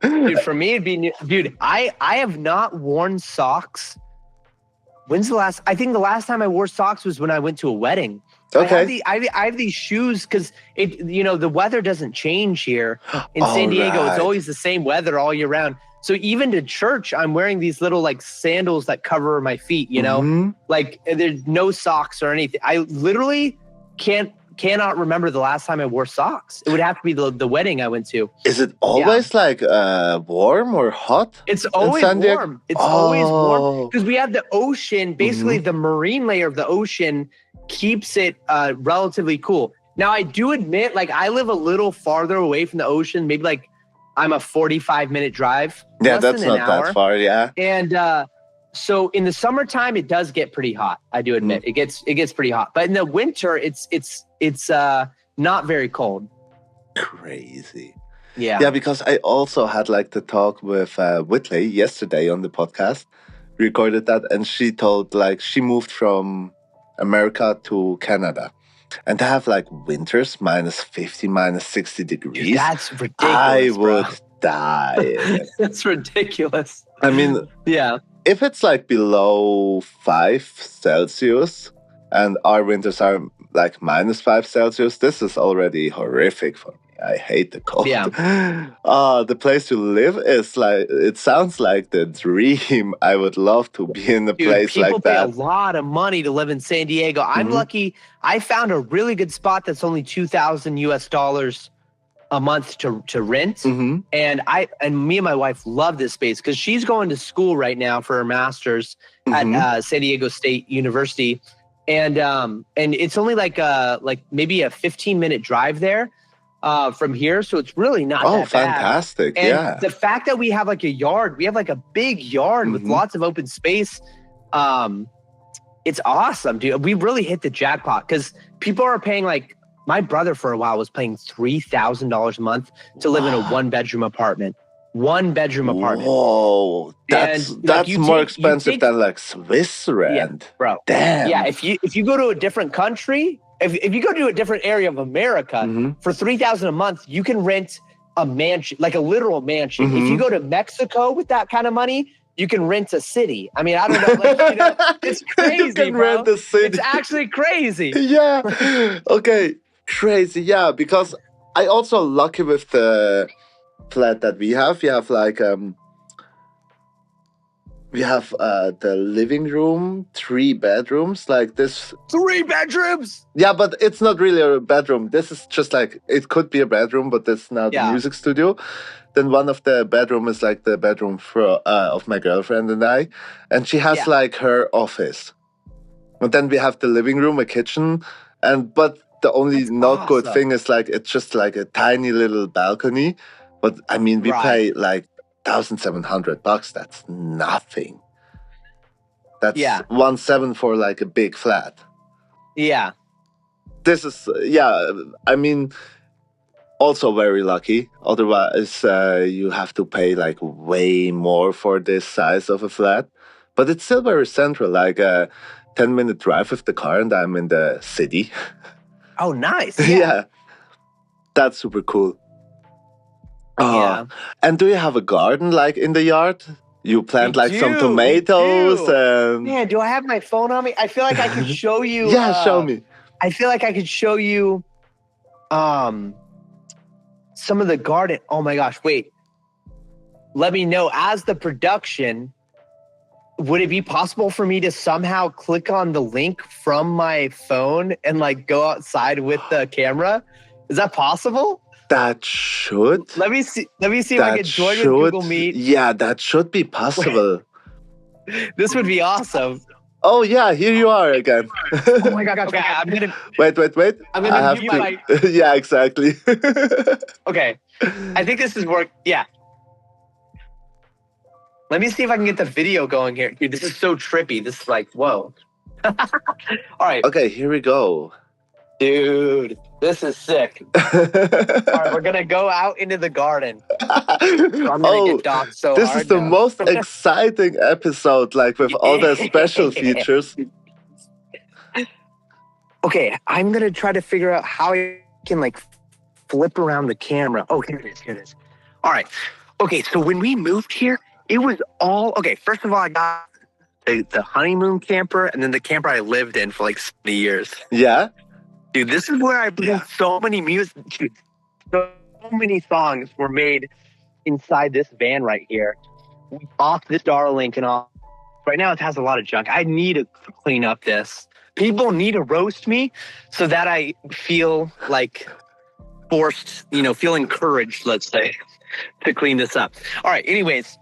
Dude, for me, it'd be dude. I have not worn socks. When's the last? I think the last time I wore socks was when I went to a wedding. Okay. I have these shoes because the weather doesn't change here in San Diego. Right. It's always the same weather all year round. So even to church, I'm wearing these little like sandals that cover my feet. Like there's no socks or anything. I literally cannot remember the last time I wore socks. It would have to be the wedding I went to. Is it always like warm or hot? It's always warm. It's always warm because we have the ocean. Basically, the marine layer of the ocean keeps it relatively cool. Now, I do admit, like I live a little farther away from the ocean. Maybe like I'm a 45-minute drive. Yeah, that's not that far. Yeah, and so in the summertime, it does get pretty hot. I do admit it gets pretty hot. But in the winter, it's not very cold. Crazy. Yeah, because I also had like the talk with Whitley yesterday on the podcast. Recorded that, and she told like she moved from America to Canada, and they have like winters minus 50, minus 60 degrees. Dude, that's ridiculous. I would die. That's ridiculous. I mean, yeah. If it's like below 5 Celsius and our winters are like minus 5 Celsius, this is already horrific for me. I hate the cold. Yeah. The place to live is like, it sounds like the dream. I would love to be in a place like that. People pay a lot of money to live in San Diego. I'm lucky. I found a really good spot that's only $2,000 US a month to rent. And me and my wife love this space because she's going to school right now for her master's at San Diego State University. And it's only like maybe a 15-minute drive there. From here, so it's really not that bad. Oh, fantastic. And the fact that we have like a yard, we have like a big yard with lots of open space. It's awesome, dude. We really hit the jackpot because people are paying like, my brother for a while was paying $3,000 a month to live in a one-bedroom apartment. Whoa, that's more expensive than like Swiss rent. Yeah, bro. Damn. Yeah, if you go to a different country, if you go to a different area of America, for $3,000 a month, you can rent a mansion, like a literal mansion. If you go to Mexico with that kind of money, you can rent a city. I mean, I don't know, like, it's crazy, you can bro. rent a city. It's actually crazy. Yeah. Okay. Crazy. Yeah, because I also lucky with the flat that we have. We have like the living room, 3 bedrooms, like this. 3 bedrooms? Yeah, but it's not really a bedroom. This is just like, it could be a bedroom, but it's now the music studio. Then one of the bedroom is like the bedroom of my girlfriend and I. And she has like her office. And then we have the living room, a kitchen. But the only not good thing is like, it's just like a tiny little balcony. But I mean, we pay like $1,700. That's nothing. That's 1.7 for like a big flat. Yeah. This is I mean, also very lucky. Otherwise, you have to pay like way more for this size of a flat. But it's still very central, like a 10-minute drive with the car, and I'm in the city. Oh, nice. Yeah. That's super cool. And do you have a garden like in the yard? You plant like some tomatoes and... Man, do I have my phone on me? I feel like I could show you... show me. I feel like I could show you some of the garden. Oh my gosh, wait. let me know as the production. Would it be possible for me to somehow click on the link from my phone and like go outside with the camera? Is that possible? That should. Let me see if I can join with Google Meet. Yeah, that should be possible. This would be awesome. Oh yeah, here you are again. Oh my god! Okay, I'm gonna wait. I'm gonna have mute to. my. Yeah, exactly. Okay, I think this is work. Yeah. Let me see if I can get the video going here. Dude, this is so trippy. This is like, whoa. All right. Okay, here we go. Dude, this is sick. All right, we're gonna go out into the garden. I'm gonna get docked so this hard is the now. most exciting episode, like with all the special features. Okay, I'm gonna try to figure out how I can like flip around the camera. Oh, here it is. All right. Okay, so when we moved here, it was all okay. First of all, I got the honeymoon camper, and then the camper I lived in for like 70 years. Yeah. Dude, this is where I played so many music. Dude, so many songs were made inside this van right here. Off this Starlink and all. Right now, it has a lot of junk. I need to clean up this. People need to roast me so that I feel like forced, feel encouraged, let's say, to clean this up. All right, anyways.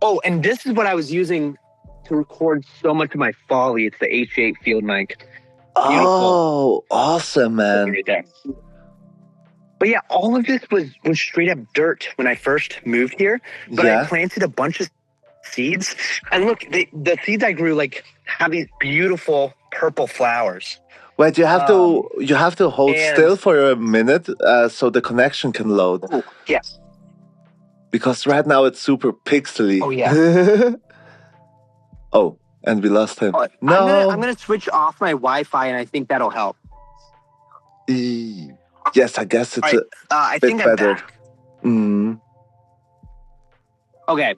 Oh, and this is what I was using to record so much of my folly. It's the H8 field mic. Beautiful. Oh, awesome, man. Right there. But yeah, all of this was straight up dirt when I first moved here. But I planted a bunch of seeds. And look, the seeds I grew have these beautiful purple flowers. Wait, you have to hold still for a minute so the connection can load. Oh, yes. Because right now it's super pixely. Oh yeah. Oh, and we lost him. No. I'm gonna switch off my Wi-Fi, and I think that'll help. Yes, I guess it's I bit think better. I'm back. Okay.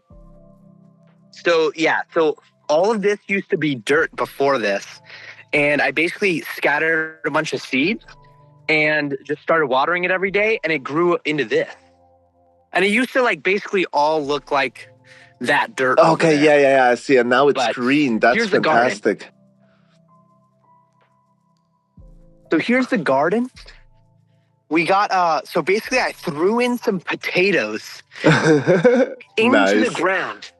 So all of this used to be dirt before this, and I basically scattered a bunch of seeds and just started watering it every day, and it grew into this. And it used to basically all look like that dirt. Okay, yeah, I see. And now it's green. That's fantastic. So here's the garden. We got, so basically I threw in some potatoes into the ground.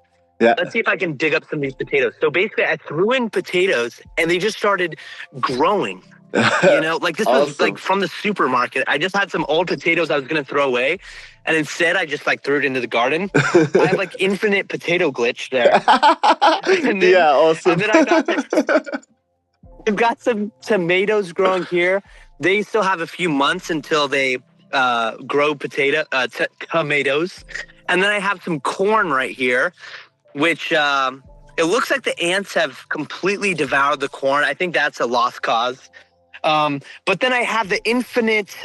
Yeah. Let's see if I can dig up some of these potatoes. So basically I threw in potatoes and they just started growing. This was from the supermarket. I just had some old potatoes I was going to throw away. And instead I just threw it into the garden. I have infinite potato glitch there. And then, awesome. And then I've got some tomatoes growing here. They still have a few months until they grow tomatoes. And then I have some corn right here, which it looks like the ants have completely devoured the corn. I think that's a lost cause. But then I have the infinite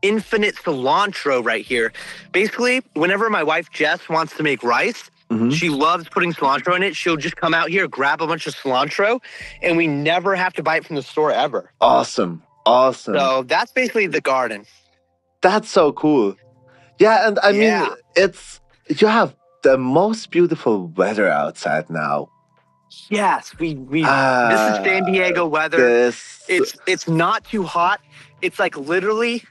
cilantro right here. Basically, whenever my wife Jess wants to make rice, she loves putting cilantro in it. She'll just come out here, grab a bunch of cilantro, and we never have to buy it from the store ever. Awesome. So that's basically the garden. That's so cool. Yeah, and I mean, you have the most beautiful weather outside now. Yes, this is San Diego weather. It's not too hot. It's literally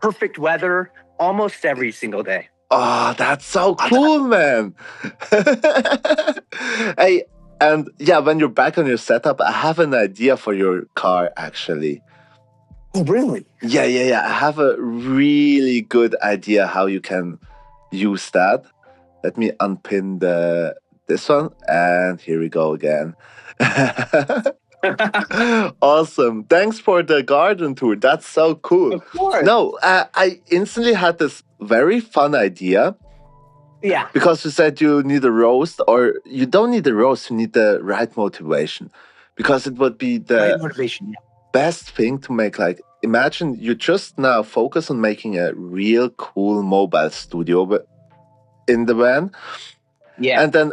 perfect weather almost every single day. Oh, that's so cool, man. Hey, and when you're back on your setup, I have an idea for your car, actually. Oh, really? Yeah. I have a really good idea how you can use that. Let me unpin this one, and here we go again. Awesome. Thanks for the garden tour. That's so cool. Of course. No, I instantly had this very fun idea. Yeah. Because you said you need a roast, or you don't need a roast, you need the right motivation. Because it would be the right motivation, best thing to make. Imagine you just now focus on making a real cool mobile studio in the van. Yeah. And then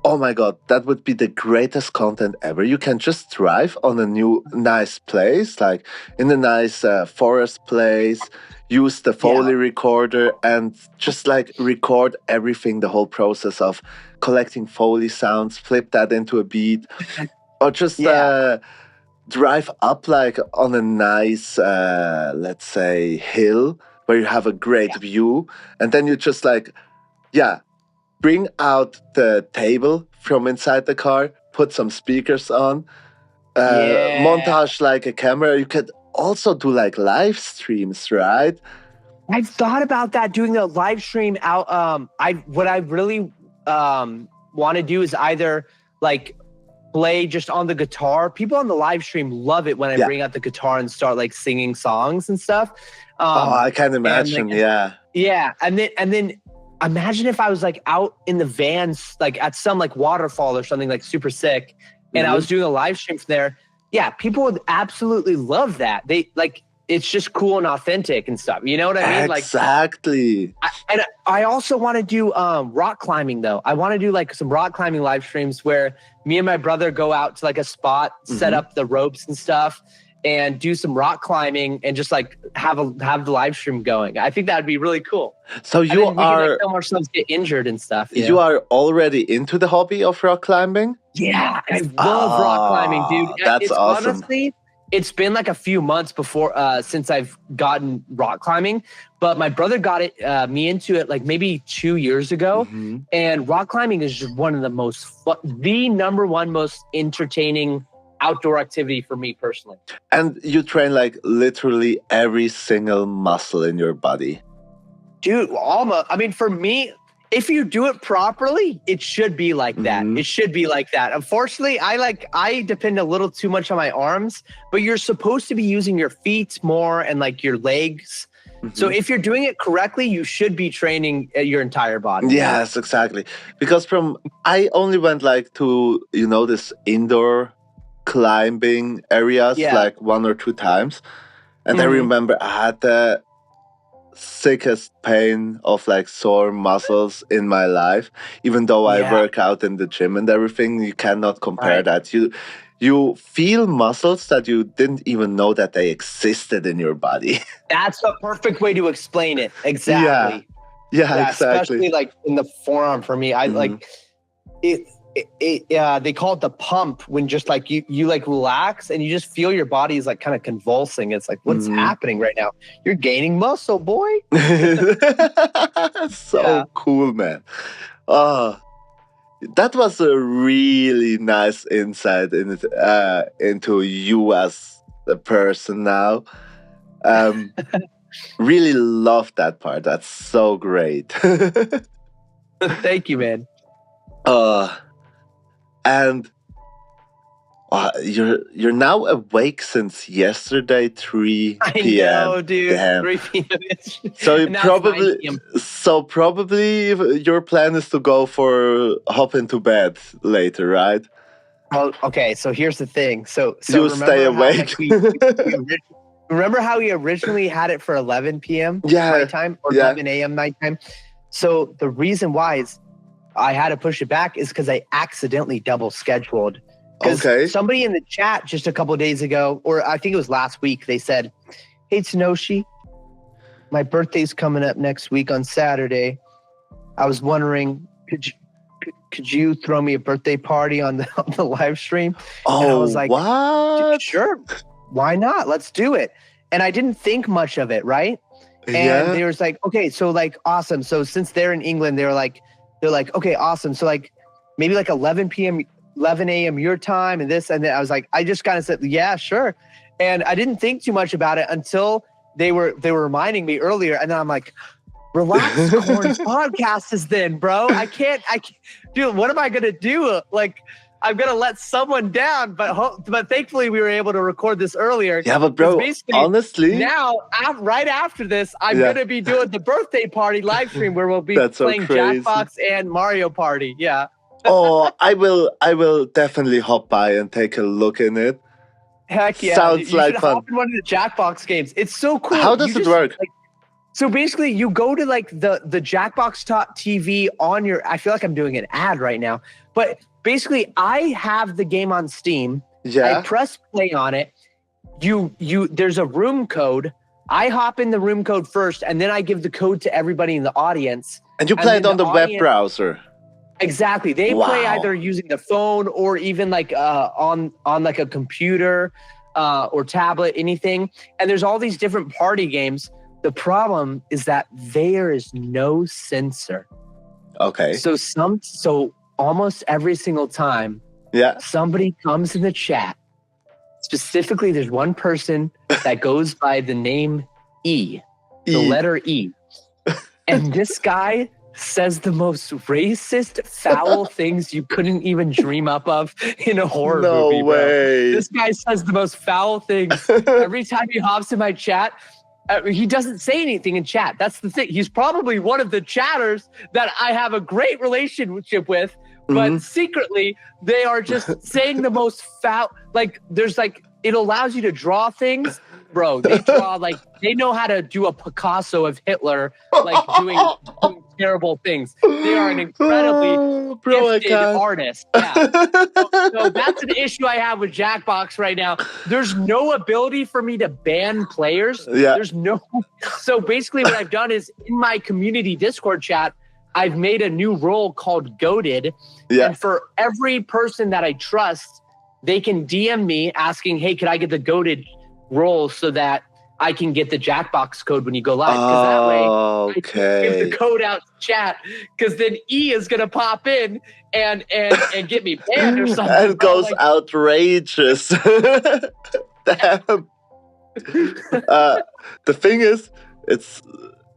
Oh my God, that would be the greatest content ever. You can just drive on a new nice place, like in a nice forest place, use the Foley recorder and just like record everything, the whole process of collecting Foley sounds, flip that into a beat, or just drive up like on a nice, let's say, hill where you have a great view. And then you just like, bring out the table from inside the car, put some speakers on, montage like a camera. You could also do like live streams, right? I've thought about that, doing the live stream out. What I really want to do is either like play just on the guitar. People on the live stream love it when I bring out the guitar and start like singing songs and stuff. I can imagine. Yeah. And then imagine if I was like out in the vans, like at some like waterfall or something like super sick, and I was doing a live stream from there. Yeah, people would absolutely love that. They like, it's just cool and authentic and stuff. You know what I mean? Exactly. Like, I also want to do rock climbing though. I want to do like some rock climbing live streams where me and my brother go out to like a spot, set up the ropes and stuff, and do some rock climbing and just like have the live stream going. I think that would be really cool. So you can, like, film ourselves get injured and stuff. You are already into the hobby of rock climbing? Yeah, I love rock climbing, dude. That's awesome. Honestly, it's been like a few months before since I've gotten rock climbing, but my brother got me into it like maybe 2 years ago. And rock climbing is just one of the number one most entertaining outdoor activity for me personally. And you train like literally every single muscle in your body. Dude, almost. I mean, for me, if you do it properly, it should be like that. It should be like that. Unfortunately, I depend a little too much on my arms, but you're supposed to be using your feet more and like your legs. So if you're doing it correctly, you should be training your entire body. Yes, exactly. Because I only went like to, this indoor climbing areas like 1 or 2 times. And I remember I had the sickest pain of like sore muscles in my life. Even though I work out in the gym and everything, you cannot compare that. You feel muscles that you didn't even know that they existed in your body. That's the perfect way to explain it. Exactly. Yeah, exactly. Especially like in the forearm for me. I like it. They call it the pump when just like you like relax and you just feel your body is like kind of convulsing. It's like, what's happening right now? You're gaining muscle, boy. So cool, man. That was a really nice insight into you as a person now. Really love that part. That's so great. Thank you, man. And you're now awake since yesterday, 3 p.m. I know, dude. Damn. 3 p.m. So probably your plan is to go hop into bed later, right? Well, okay. So here's the thing. So you stay awake. Remember how we originally had it for 11 p.m. nighttime or 11 a.m. nighttime? So the reason why is I had to push it back is because I accidentally double scheduled. Because somebody in the chat just a couple of days ago, or I think it was last week, they said, "Hey Tanoshi, my birthday's coming up next week on Saturday. I was wondering, could you throw me a birthday party on the live stream?" And I was like, what? Sure, why not? Let's do it. And I didn't think much of it, right? And they was like, okay, so like awesome. So since they're in England, they're like, okay, awesome. So like maybe like 11 a.m. your time and this and then I was like, I just kind of said, yeah, sure. And I didn't think too much about it until they were reminding me earlier. And then I'm like, Relaxicorn's podcast is then, bro. I can't, dude, what am I going to do? Like, I'm going to let someone down, but thankfully we were able to record this earlier. Yeah, but bro, honestly. Now, right after this, I'm going to be doing the birthday party live stream where we'll be playing Jackbox and Mario Party. Yeah. I will definitely hop by and take a look in it. Heck yeah. Sounds like fun. Hop in one of the Jackbox games. It's so cool. How does it work? So basically you go to like the Jackbox TV on your, I feel like I'm doing an ad right now. But basically, I have the game on Steam. Yeah. I press play on it. There's a room code. I hop in the room code first, and then I give the code to everybody in the audience. And you play it on the web browser. Exactly. They play either using the phone or even like on like a computer or tablet, anything. And there's all these different party games. The problem is that there is no censor. Okay. So almost every single time, somebody comes in the chat. Specifically, there's one person that goes by the name the letter E. And this guy says the most racist, foul things you couldn't even dream up of in a horror movie, bro. No way. This guy says the most foul things. Every time he hops in my chat, he doesn't say anything in chat. That's the thing. He's probably one of the chatters that I have a great relationship with, but secretly they are just saying the most foul. Like, there's like, it allows you to draw things. Bro, they draw like, they know how to do a Picasso of Hitler, like doing terrible things. They are an incredibly gifted artist. Yeah. So that's an issue I have with Jackbox right now. There's no ability for me to ban players. Yeah. There's no. So basically what I've done is in my community Discord chat, I've made a new role called Goated. Yeah. And for every person that I trust, they can DM me asking, hey, could I get the Goated role so that I can get the Jackbox code when you go live? Because that way I can give the code out to chat, because then E is going to pop in and get me banned or something. And goes outrageous. Damn. The thing is, it's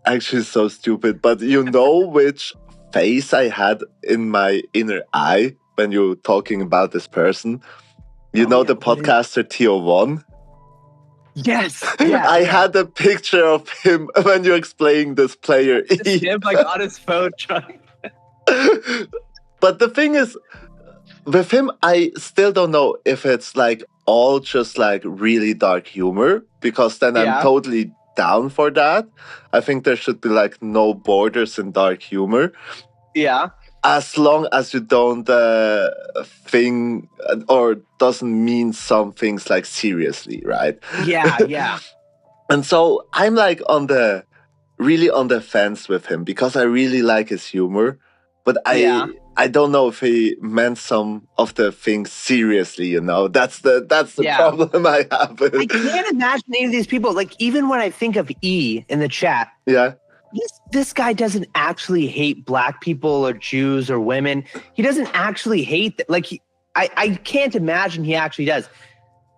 actually so stupid, but you know which face I had in my inner eye when you're talking about this person? You know the podcaster Theo1? Yes. I had a picture of him when you explained this player. Just him like on his phone trying. But the thing is, with him, I still don't know if it's like all just like really dark humor, because then I'm totally down for that. I think there should be like no borders in dark humor. Yeah. As long as you don't think or doesn't mean some things like seriously, right? Yeah. And so I'm like really on the fence with him, because I really like his humor, but I don't know if he meant some of the things seriously, you know. That's the problem I have. I can't imagine any of these people, like even when I think of E in the chat. Yeah. This guy doesn't actually hate black people or Jews or women. He doesn't actually hate that. Like I can't imagine he actually does.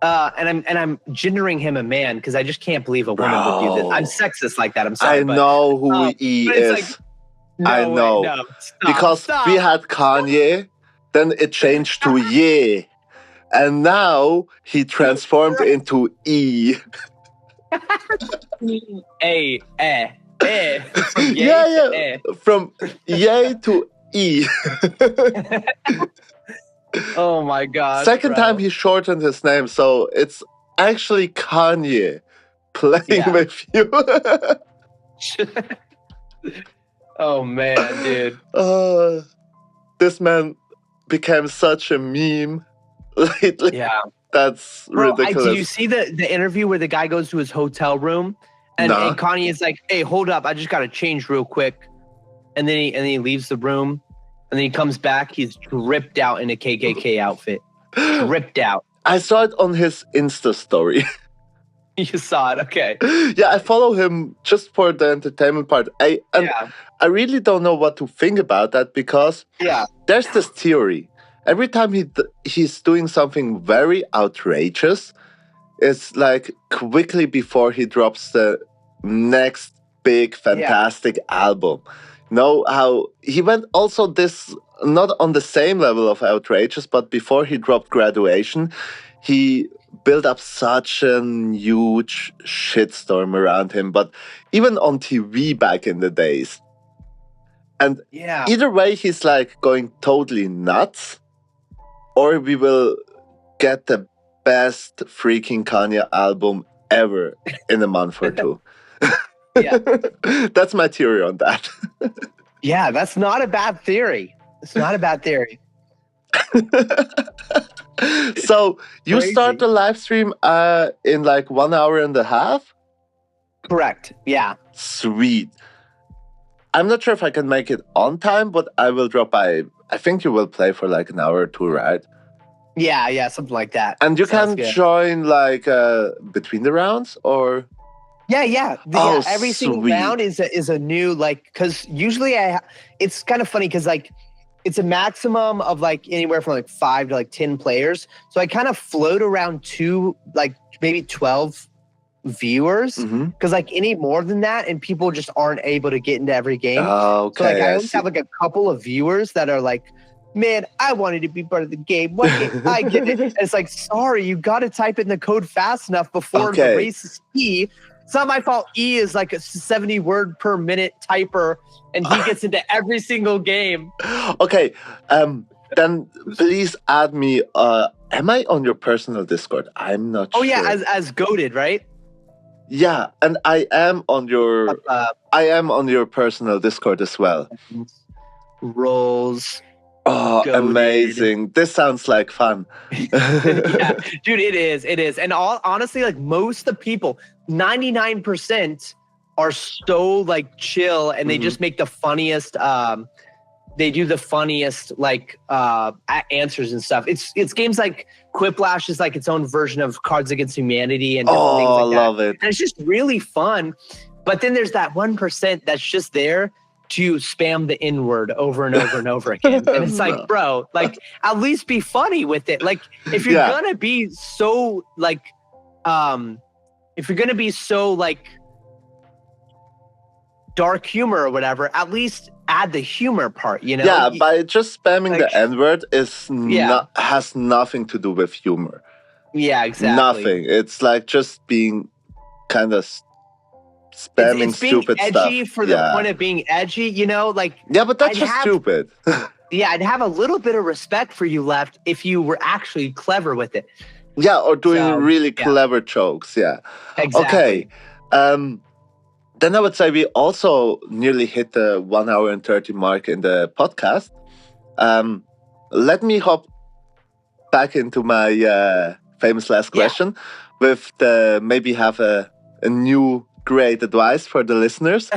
And I'm gendering him a man because I just can't believe a woman would do this. I'm sexist like that. I'm sorry. I know who he is. Like, no I know. Way, no. Because we had Kanye, then it changed to Ye, and now he transformed into E. From yay to E. Oh my God. Second time he shortened his name, so it's actually Kanye playing with you. Oh man, dude. This man became such a meme lately. Yeah. That's ridiculous. Do you see the interview where the guy goes to his hotel room and Kanye is like, hey, hold up, I just gotta change real quick. And then he leaves the room, and then he comes back, he's dripped out in a KKK outfit. Dripped out. I saw it on his Insta story. You saw it, okay. Yeah, I follow him just for the entertainment part. I really don't know what to think about that, because there's this theory. Every time he's doing something very outrageous, it's like quickly before he drops the next big fantastic album. You know how he went also this, not on the same level of outrageous, but before he dropped Graduation, he built up such a huge shitstorm around him, but even on TV back in the days. And either way, he's like going totally nuts, or we will get the best freaking Kanye album ever in a month or two. That's my theory on that. Yeah, that's not a bad theory. It's not a bad theory. So you Crazy. start the live stream in like 1 hour and a half? Correct. Yeah. Sweet. I'm not sure if I can make it on time, but I will drop by. I think you will play for like an hour or two, right? Yeah, something like that. And you Sounds can good. join like between the rounds, or yeah. Every single sweet. round is a new, like, because usually it's kind of funny because like it's a maximum of like anywhere from like 5 to like 10 players. So I kind of float around to like maybe 12 viewers, because like any more than that and people just aren't able to get into every game. Okay, so like I always have like a couple of viewers that are like, man, I wanted to be part of the game. Why can't I get it? And it's like, sorry, you got to type in the code fast enough before the race is E. It's not my fault. E is like a 70 word per minute typer, and he gets into every single game. Okay, then please add me. Am I on your personal Discord? I'm not sure. Oh yeah, as goated, right? Yeah, and I am on your personal Discord as well. Rolls. Oh, goated. Amazing. This sounds like fun. Yeah, dude, it is. And honestly, like most of the people, 99% are so like chill, and they just make the funniest they do the funniest like answers and stuff. It's games like Quiplash is like its own version of Cards Against Humanity and different things like that. I love it. And it's just really fun. But then there's that 1% that's just there to spam the N-word over and over and over again. And it's like, bro, like at least be funny with it. Like if you're gonna be so like dark humor or whatever, at least add the humor part, you know? Yeah, by just spamming the N-word has nothing to do with humor. Yeah, exactly. Nothing. It's like just being kind of spamming stupid stuff. It's being edgy for the point of being edgy, you know? Like, yeah, but that's just stupid. Yeah, I'd have a little bit of respect for you left if you were actually clever with it. Yeah, or doing really clever jokes. Yeah. Exactly. Okay. Then I would say we also nearly hit the 1 hour and 30 mark in the podcast. Let me hop back into my famous last question with maybe have a new great advice for the listeners.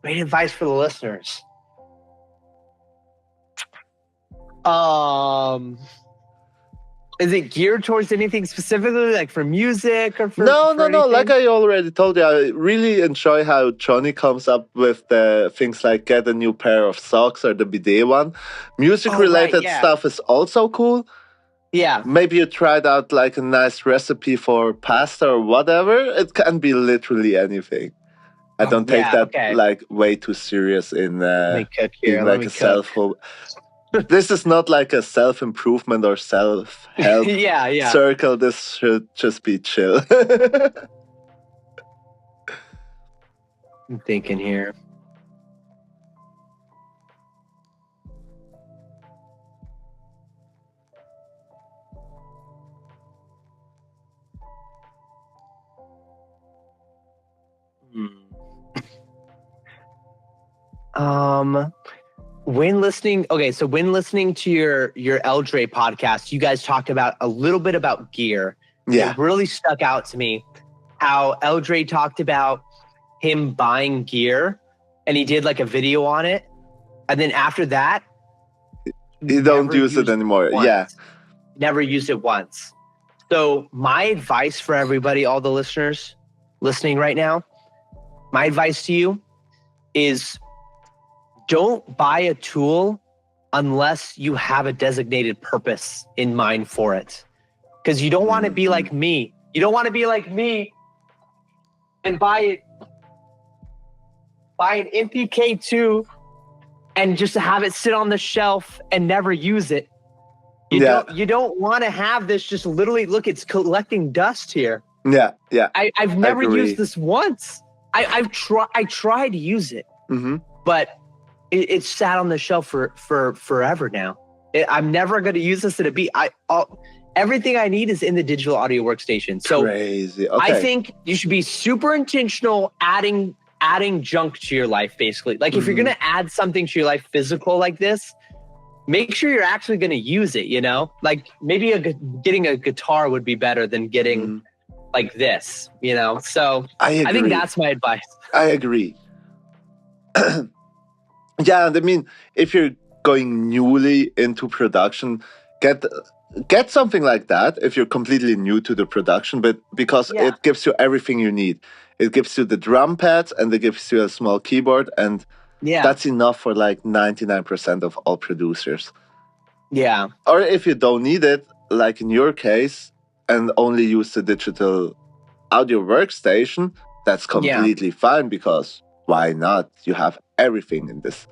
Great advice for the listeners. Is it geared towards anything specifically, like for music or for No. anything? Like I already told you, I really enjoy how Johnny comes up with the things like get a new pair of socks or the bidet one. Music-related stuff is also cool. Yeah. Maybe you tried out like a nice recipe for pasta or whatever. It can be literally anything. I don't take that like way too serious in being like a self-help. This is not like a self-improvement or self-help circle. This should just be chill. I'm thinking here. When listening to your Eldre podcast, you guys talked about a little bit about gear. Yeah. It really stuck out to me how Eldre talked about him buying gear, and he did like a video on it. And then after that, you don't use it anymore. Yeah. Never used it once. So my advice for everybody, all the listeners listening right now, my advice to you is don't buy a tool unless you have a designated purpose in mind for it. Because you don't want to be like me. You don't want to be like me and buy an MPK2 and just have it sit on the shelf and never use it. You don't want to have this just literally, look, it's collecting dust here. Yeah. I've never used this once. I tried to use it, but it's sat on the shelf for forever now. I'm never going to use this at a beat. Everything I need is in the digital audio workstation. So crazy. Okay. I think you should be super intentional adding junk to your life, basically. Like if you're going to add something to your life physical like this, make sure you're actually going to use it, you know? Like maybe getting a guitar would be better than getting like this, you know? So I think that's my advice. I agree. Yeah, and I mean, if you're going newly into production, get something like that if you're completely new to the production, but because it gives you everything you need. It gives you the drum pads and it gives you a small keyboard, and that's enough for like 99% of all producers. Yeah. Or if you don't need it, like in your case, and only use the digital audio workstation, that's completely fine, because why not? You have everything in this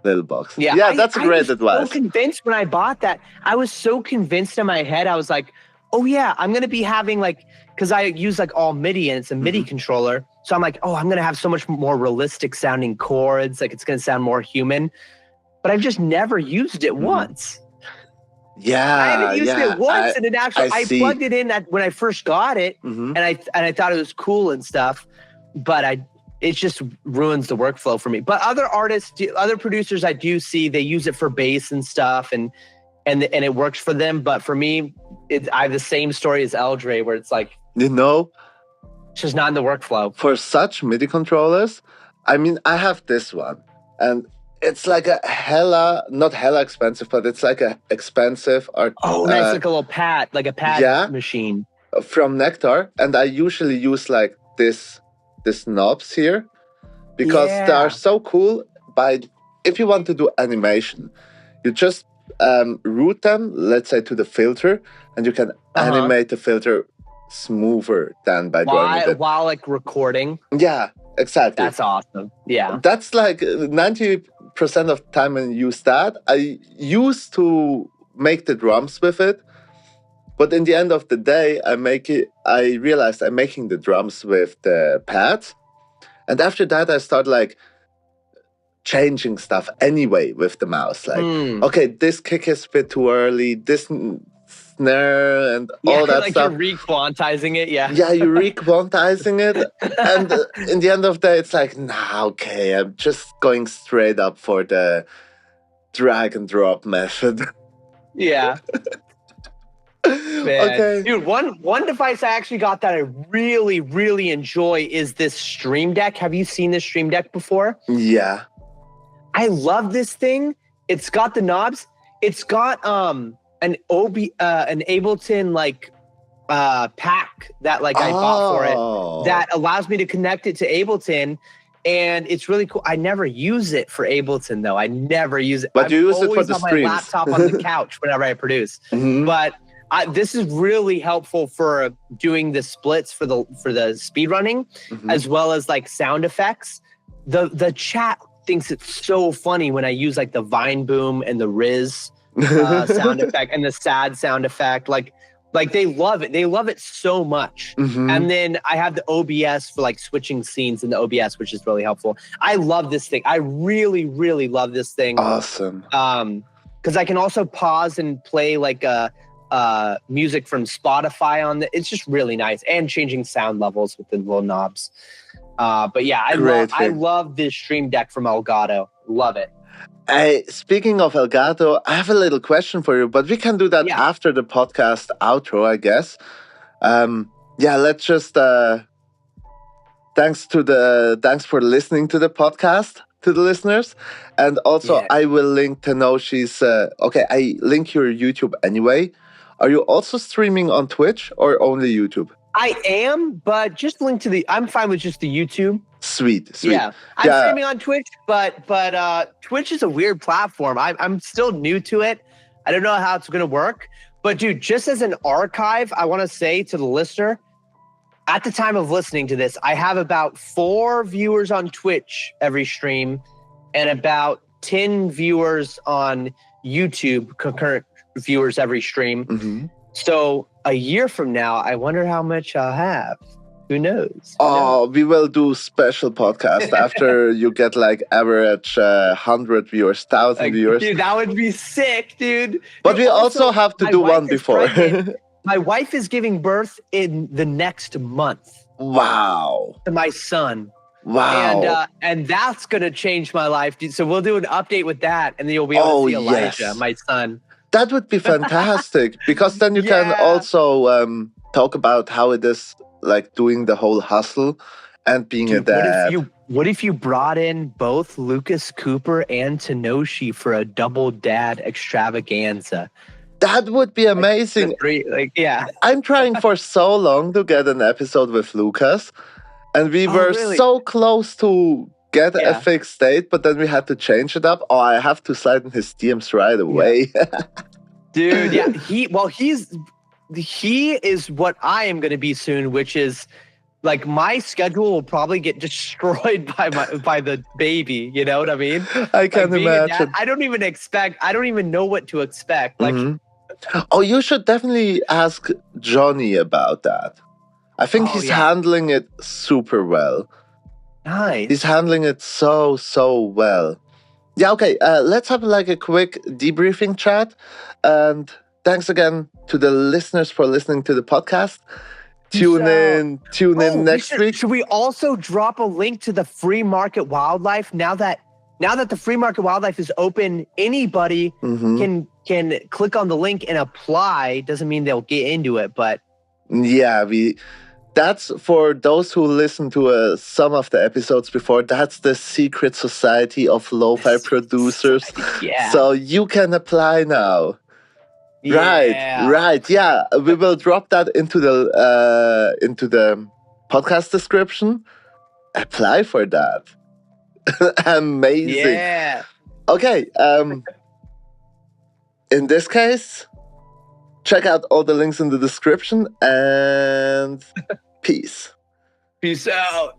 little box. Yeah, that's a great advice. I was so convinced when I bought that. I was so convinced in my head. I was like, oh yeah, I'm going to be having like, because I use like all MIDI and it's a MIDI controller. So I'm like, oh, I'm going to have so much more realistic sounding chords. Like it's going to sound more human. But I've just never used it once. Yeah, I haven't used it once, and it actually I plugged it in when I first got it, and I thought it was cool and stuff, but it just ruins the workflow for me. But other artists, other producers, I do see they use it for bass and stuff, and it works for them. But for me, I have the same story as Eldre, where it's like, you know, it's just not in the workflow. For such MIDI controllers, I mean, I have this one, and it's like not hella expensive, but it's like a expensive art. Oh, nice, like a little pad, like a pad machine from Nectar, and I usually use like this knobs here because they are so cool. If you want to do animation, you just route them, let's say, to the filter, and you can animate the filter smoother than by doing it while like recording. Yeah, exactly. That's awesome. Yeah, that's like 90% of the time when I use that. I used to make the drums with it, but in the end of the day, I realized I'm making the drums with the pads, and after that I start like changing stuff anyway with the mouse. Like, okay, this kick is a bit too early, this snare and all that like stuff. You're re-quantizing it, yeah, you're re-quantizing it, and in the end of the day, it's like, okay, I'm just going straight up for the drag and drop method. Yeah. Man. Okay. Dude, one device I actually got that I really, really enjoy is this Stream Deck. Have you seen this Stream Deck before? Yeah. I love this thing. It's got the knobs. It's got an Ableton like pack that like I bought for it that allows me to connect it to Ableton, and it's really cool. I never use it for Ableton though. I never use it. But you use it for the streams. My laptop on the couch whenever I produce. But this is really helpful for doing the splits for the speedrunning, as well as like sound effects. The chat thinks it's so funny when I use like the Vine Boom and the Riz sound effect and the sad sound effect. Like they love it. They love it so much. And then I have the OBS for like switching scenes in the OBS, which is really helpful. I love this thing. I really, really love this thing. Awesome. Because I can also pause and play like music from Spotify on it's just really nice, and changing sound levels with the little knobs. But yeah, I love this Stream Deck from Elgato. Love it. Speaking of Elgato, I have a little question for you, but we can do that after the podcast outro, I guess. Let's just thanks for listening to the podcast, to the listeners, and also I will link Tanoshi's. I link your YouTube anyway. Are you also streaming on Twitch or only YouTube? I am, but just link to I'm fine with just the YouTube. Sweet. Yeah, I'm streaming on Twitch, but Twitch is a weird platform. I'm still new to it. I don't know how it's gonna work. But dude, just as an archive, I want to say to the listener, at the time of listening to this, I have about 4 viewers on Twitch every stream, and about 10 viewers on YouTube, concurrent viewers every stream. So a year from now, I wonder how much I'll have. Who knows? We will do special podcast after you get like average 100 viewers, 1,000 viewers. Dude, that would be sick, dude. But we also have to do one before. My wife is giving birth in the next month. Wow. To my son. Wow. And that's gonna change my life. So we'll do an update with that, and then you'll be able to see Elijah, my son. That would be fantastic, because then you can also talk about how it is like doing the whole hustle and being a dad. What if you brought in both Lucas Cooper and Tanoshi for a double dad extravaganza? That would be amazing. I'm trying for so long to get an episode with Lucas, and we were so close to get a fixed date, but then we had to change it up. Oh, I have to slide in his DMs right away. Dude, yeah. He is what I am going to be soon, which is like my schedule will probably get destroyed by the baby. You know what I mean? I can imagine. I don't even know what to expect. Like, oh, you should definitely ask Johnny about that. I think he's handling it super well. Nice. He's handling it so well. Yeah, okay. Let's have like a quick debriefing chat. And thanks again to the listeners for listening to the podcast. Tune in next week. Should we also drop a link to the Free Market Wildlife? Now that the Free Market Wildlife is open, anybody can click on the link and apply. Doesn't mean they'll get into it, but yeah, that's for those who listen to some of the episodes before. That's the secret society of lo-fi producers. Yeah. So you can apply now. Yeah. Right. Yeah, we will drop that into the podcast description. Apply for that. Amazing. Yeah. Okay. In this case, check out all the links in the description, and peace. Peace out.